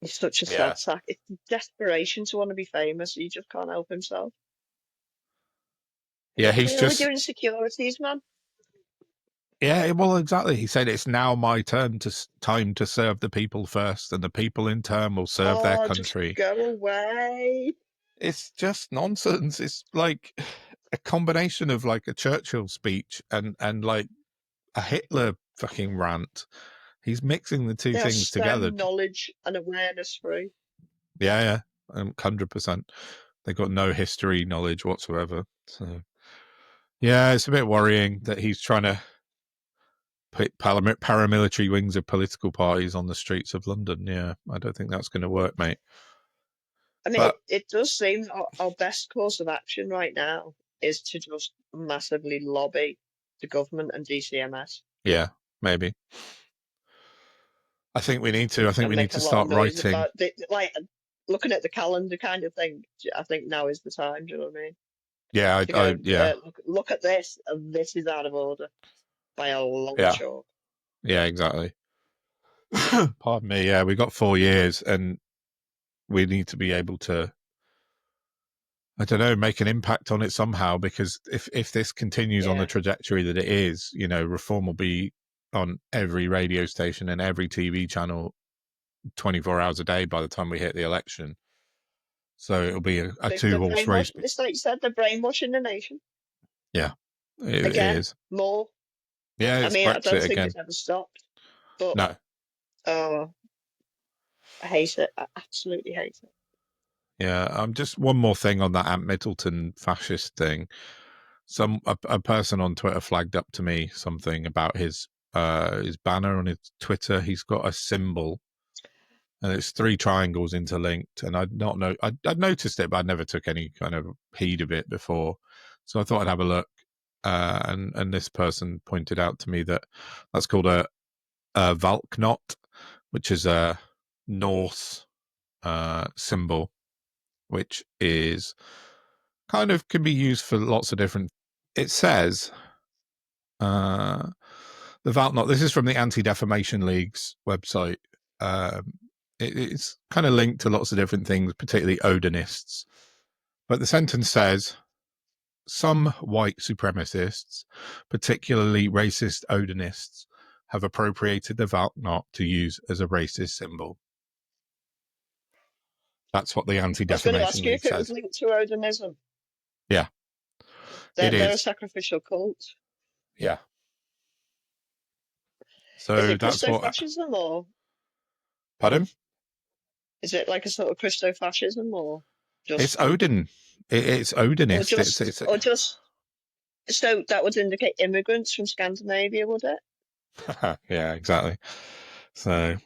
He's such a sad sack. It's desperation to want to be famous. He just can't help himself. Yeah, he's just doing securities, man. Yeah, well, exactly. He said it's now my time to serve the people first, and the people in turn will serve their country. Just go away. It's just nonsense. It's like a combination of like a Churchill speech and like a Hitler fucking rant. He's mixing the two things together. Knowledge and awareness free. Yeah, 100%. They've got no history knowledge whatsoever. So, yeah, it's a bit worrying that he's trying to put paramilitary wings of political parties on the streets of London. Yeah, I don't think that's going to work, mate. I mean, it does seem our best course of action right now is to just massively lobby the government and DCMS. Yeah, maybe. I think we need to. I think we need to start writing. Like looking at the calendar kind of thing. I think now is the time. Do you know what I mean? Yeah, yeah. Look at this, and this is out of order by a long chalk. Yeah, exactly. Pardon me. Yeah, we got 4 years, and we need to be able to, I don't know, make an impact on it somehow. Because if this continues on the trajectory that it is, you know, reform will be on every radio station and every TV channel 24 hours a day by the time we hit the election. So it'll be a two-horse race. It's like you said, they're brainwashing the nation. Yeah, it is. More. Yeah, I mean, Brexit I don't think again. it's ever stopped. But, no. I hate it. I absolutely hate it. Yeah, just one more thing on that Aunt Middleton fascist thing. A person on Twitter flagged up to me something about his banner on his Twitter. He's got a symbol, and it's 3 triangles interlinked. And I'd noticed it, but I never took any kind of heed of it before. So I thought I'd have a look. And this person pointed out to me that that's called a Valknot, which is a Norse symbol, which is kind of can be used for lots of different. It says the Valknot. This is from the Anti-Defamation League's website. It's kind of linked to lots of different things, particularly Odinists. But the sentence says, some white supremacists, particularly racist Odinists, have appropriated the Valknot to use as a racist symbol. That's what the I was going to Anti-Defamation ask you League if it was says. linked to Odinism. Yeah, They're a is. sacrificial cult. Yeah. So Is it that's what... Christo-fascism or? Pardon? Is it like a sort of Christo-fascism or just? It's Odin. It's Odinist. Or just. So that would indicate immigrants from Scandinavia, would it? Yeah, exactly. So,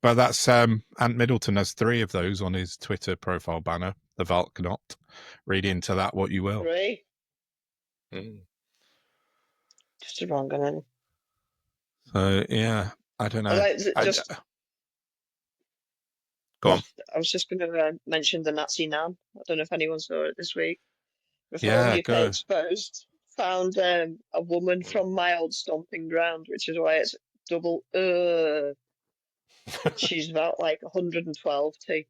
but that's Ant Middleton has 3 of those on his Twitter profile banner. The Valknot. Read into that what you will. 3. Mm. Just a wrong one. So yeah, I don't know. I Go on. I was just going to mention the Nazi Nan. I don't know if anyone saw it this week. Reform Yeah, UK go. Exposed found a woman from my old stomping ground, which is why it's double. She's about like 112 T.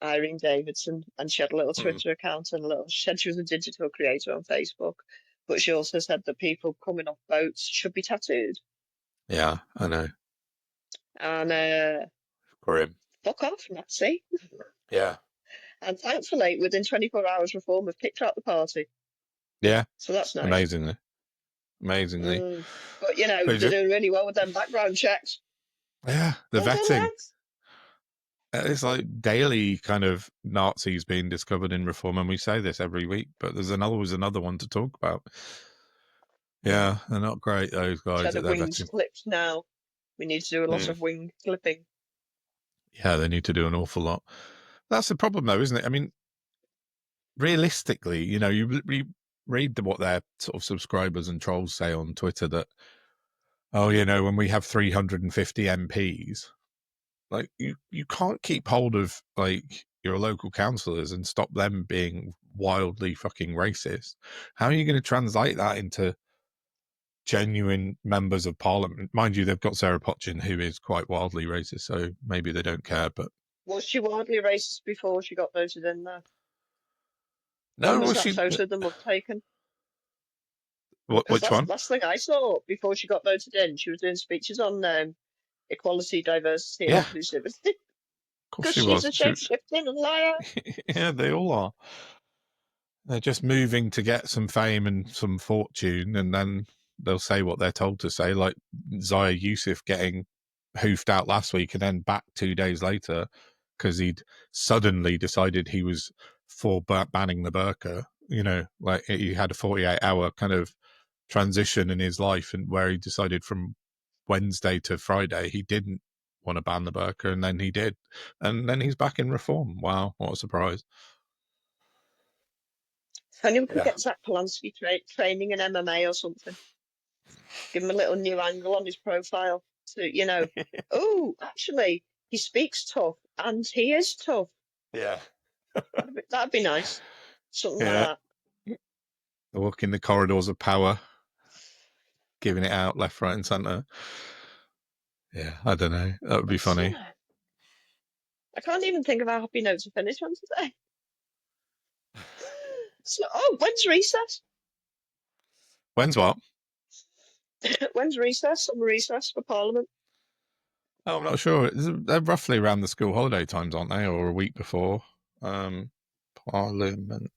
Irene Davidson, and she had a little Twitter account and she said she was a digital creator on Facebook, but she also said that people coming off boats should be tattooed. Yeah, I know. And Grim. fuck off, Nazi. Yeah. And thankfully, within 24 hours, Reform have kicked her out the party. Yeah. So that's nice. Amazingly. But they're doing really well with them background checks. Yeah, the vetting. It's like daily kind of Nazis being discovered in Reform, and we say this every week, but there's always another one to talk about. Yeah, they're not great, those guys. Instead of wings clipped now, we need to do a lot of wing clipping. Yeah, they need to do an awful lot. That's the problem, though, isn't it? I mean, realistically, you read what their sort of subscribers and trolls say on Twitter that, when we have 350 MPs, like you can't keep hold of like your local councillors and stop them being wildly fucking racist. How are you going to translate that into genuine members of parliament? Mind you, they've got Sarah Potchin, who is quite wildly racist, so maybe they don't care. But was she wildly racist before she got voted in there? No, when was that photo of them taken? Which one? Last thing I saw before she got voted in, she was doing speeches on equality, diversity, and inclusivity. Because she's a shape-shifting liar. Yeah, they all are. They're just moving to get some fame and some fortune, and then they'll say what they're told to say, like Zaya Yusuf getting hoofed out last week and then back 2 days later because he'd suddenly decided he was for banning the burqa. Like he had a 48-hour kind of transition in his life, and where he decided from Wednesday to Friday he didn't want to ban the burqa, and then he did, and then he's back in Reform. Wow, what a surprise. If anyone could get Zach Polanski training in MMA or something, give him a little new angle on his profile to, oh, actually, he speaks tough and he is tough. Yeah. That'd be nice. Something like that. Walking the corridors of power, giving it out left, right, and centre. Yeah, I don't know. That would be funny. I can't even think of a happy note to finish on today. So, when's recess? When's what? When's recess? Summer recess for Parliament? Oh, I'm not sure. They're roughly around the school holiday times, aren't they? Or a week before. Parliament.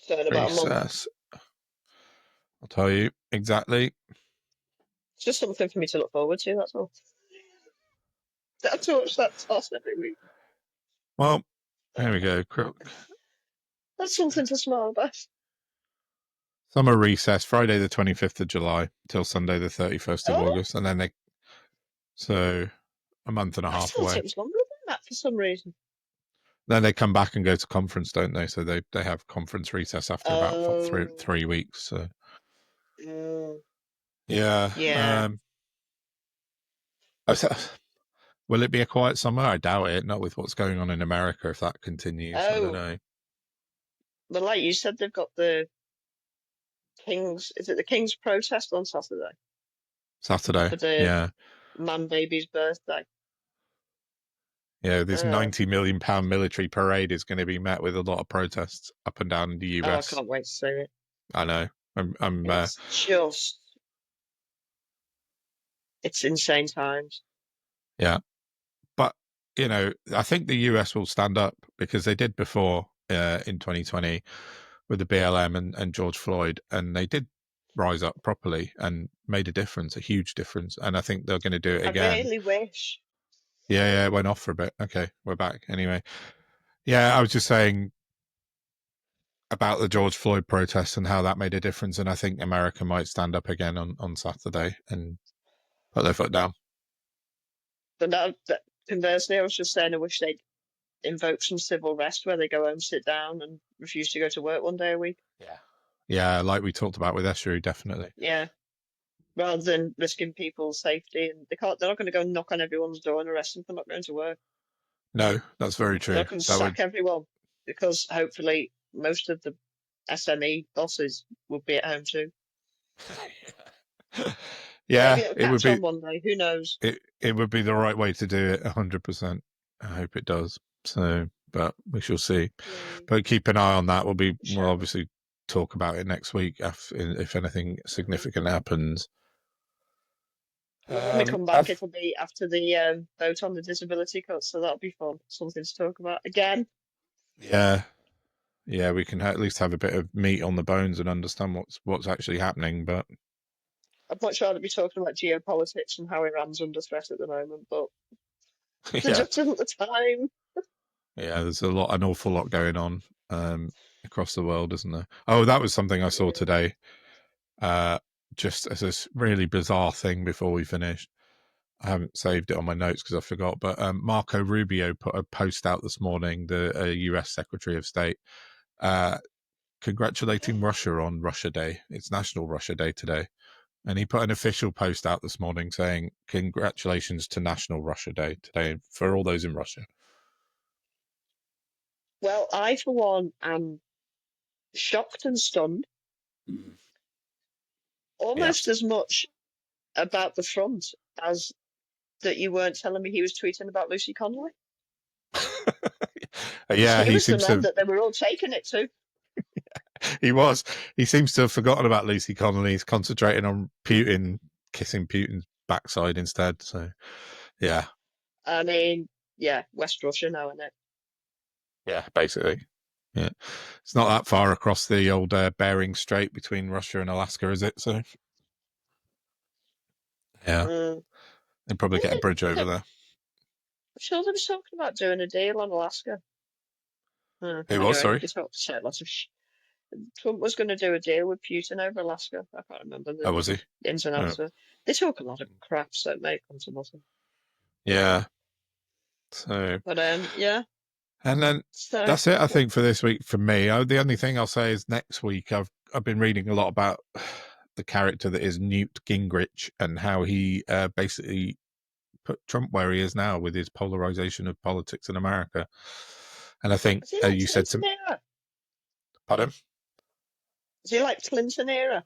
So in about a month. I'll tell you exactly. It's just something for me to look forward to, that's all. That's to watch that toss every week. Well, there we go. That's something to smile about. Summer recess, Friday the 25th of July till Sunday the 31st of August, and then so a month and a half away. It was longer than that for some reason. Then they come back and go to conference, don't they? So they have conference recess after about 3 weeks. So yeah. Will it be a quiet summer? I doubt it. Not with what's going on in America. If that continues, I don't know. But like you said, they've got the King's. Is it the King's protest on Saturday? For the man baby's birthday. This £90 million military parade is going to be met with a lot of protests up and down the US. I can't wait to see it. I know. It's just, it's insane times. Yeah. But, I think the US will stand up because they did before in 2020 with the BLM and George Floyd, and they did rise up properly and made a difference, a huge difference. And I think they're going to do it again. I really wish. Yeah, it went off for a bit. Okay, we're back. Anyway. Yeah, I was just saying about the George Floyd protests and how that made a difference. And I think America might stand up again on Saturday and put their foot down. But now, conversely, I was just saying I wish they'd invoke some civil rest where they go home, sit down, and refuse to go to work one day a week. Yeah, like we talked about with Esru, definitely. Yeah, rather than risking people's safety, and they're not going to go knock on everyone's door and arrest them for not going to work. No, that's very true. They're going to sack everyone because hopefully most of the SME bosses will be at home too. Yeah, it would be one day. Who knows? It would be the right way to do it, 100%. I hope it does. So, but we shall see. But keep an eye on that. We'll obviously talk about it next week if anything significant happens. When we come back, it'll be after the vote on the disability cut, so that'll be fun. Something to talk about again. Yeah, we can at least have a bit of meat on the bones and understand what's actually happening. But I'd much rather be talking about geopolitics and how Iran's under threat at the moment, but there just isn't the time. Yeah, there's an awful lot going on across the world, isn't there? Oh, that was something I saw today. Just as this really bizarre thing before we finished. I haven't saved it on my notes because I forgot. But Marco Rubio put a post out this morning, the US Secretary of State, congratulating Russia on Russia Day. It's National Russia Day today. And he put an official post out this morning saying, congratulations to National Russia Day today for all those in Russia. Well, I, for one, am shocked and stunned. Almost as much about the front as that you weren't telling me he was tweeting about Lucy Connolly. Yeah, he was the man that they were all taking it to. He was. He seems to have forgotten about Lucy Connolly. He's concentrating on Putin, kissing Putin's backside instead. So, yeah. I mean, yeah, West Russia now, isn't it? Yeah, basically. Yeah, it's not that far across the old Bering Strait between Russia and Alaska, is it? So, yeah, they'd probably get a bridge over there. I'm sure they were talking about doing a deal on Alaska. Who was, sorry? Trump was going to do a deal with Putin over Alaska. I can't remember the was he? ins and outs. They talk a lot of crap, so it may come to nothing. Yeah. So. But yeah. And then that's it, I think, for this week for me. The only thing I'll say is next week I've been reading a lot about the character that is Newt Gingrich and how he basically put Trump where he is now with his polarization of politics in America. And I think you said to me, pardon? Is he like Clinton era?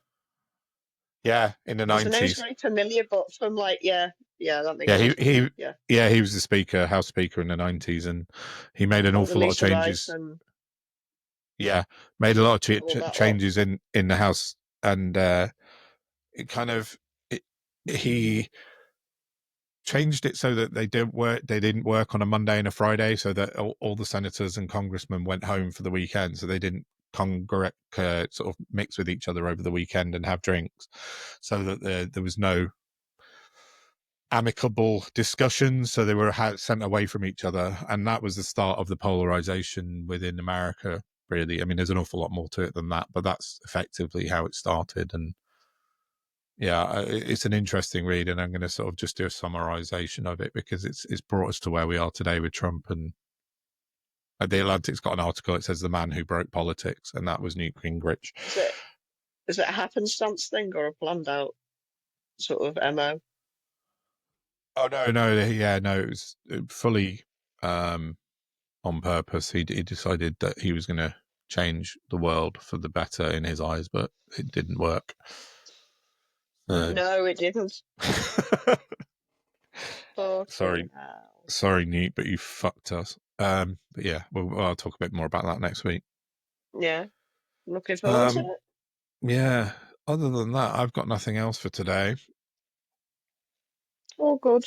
Yeah, in the 90s. The name's very familiar, but from that makes sense. He was the House Speaker in the 90s, and he made an awful lot of changes. Made a lot of changes in the House, and he changed it so that they didn't work on a Monday and a Friday, so that all the senators and congressmen went home for the weekend, so they didn't sort of mix with each other over the weekend and have drinks, so that there was no amicable discussions, so they were sent away from each other, and that was the start of the polarization within America, really. I mean, there's an awful lot more to it than that, but that's effectively how it started. And yeah, it's an interesting read, and I'm going to sort of just do a summarization of it because it's brought us to where we are today with Trump. And The Atlantic's got an article. It says the man who broke politics, and that was Newt Gingrich. Is it a happenstance thing or a planned out sort of MO? Oh no, it was fully on purpose. He decided that he was going to change the world for the better in his eyes, but it didn't work. No, it didn't. Sorry. Sorry, Newt, but you fucked us. But yeah, I'll talk a bit more about that next week. Yeah. Looking forward to it. Yeah. Other than that, I've got nothing else for today. All good.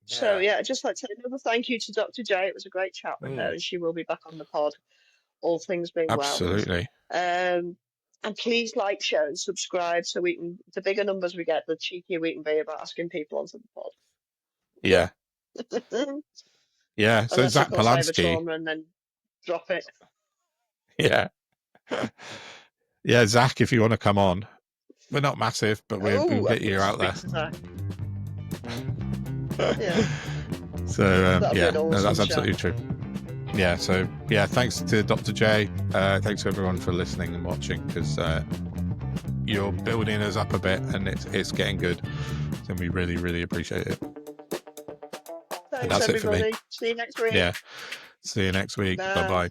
So yeah, I'd just like to say another thank you to Dr. J. It was a great chat with her, and she will be back on the pod, all things being Absolutely. well. And please like, share, and subscribe so we can. The bigger numbers we get, the cheekier we can be about asking people onto the pod. Yeah. Yeah. So Unless, Zach of course, I have a Polanski. trauma and then drop it. Yeah. Yeah, Zach, if you want to come on. We're not massive, but we'll get you out there. Yeah. So, yeah, no, that's absolutely true. Yeah, so, yeah, thanks to Dr. J. Thanks to everyone for listening and watching, because you're building us up a bit, and it's getting good. So we really, really appreciate it. Thanks, everybody. See you next week. Yeah. See you next week. Bye-bye.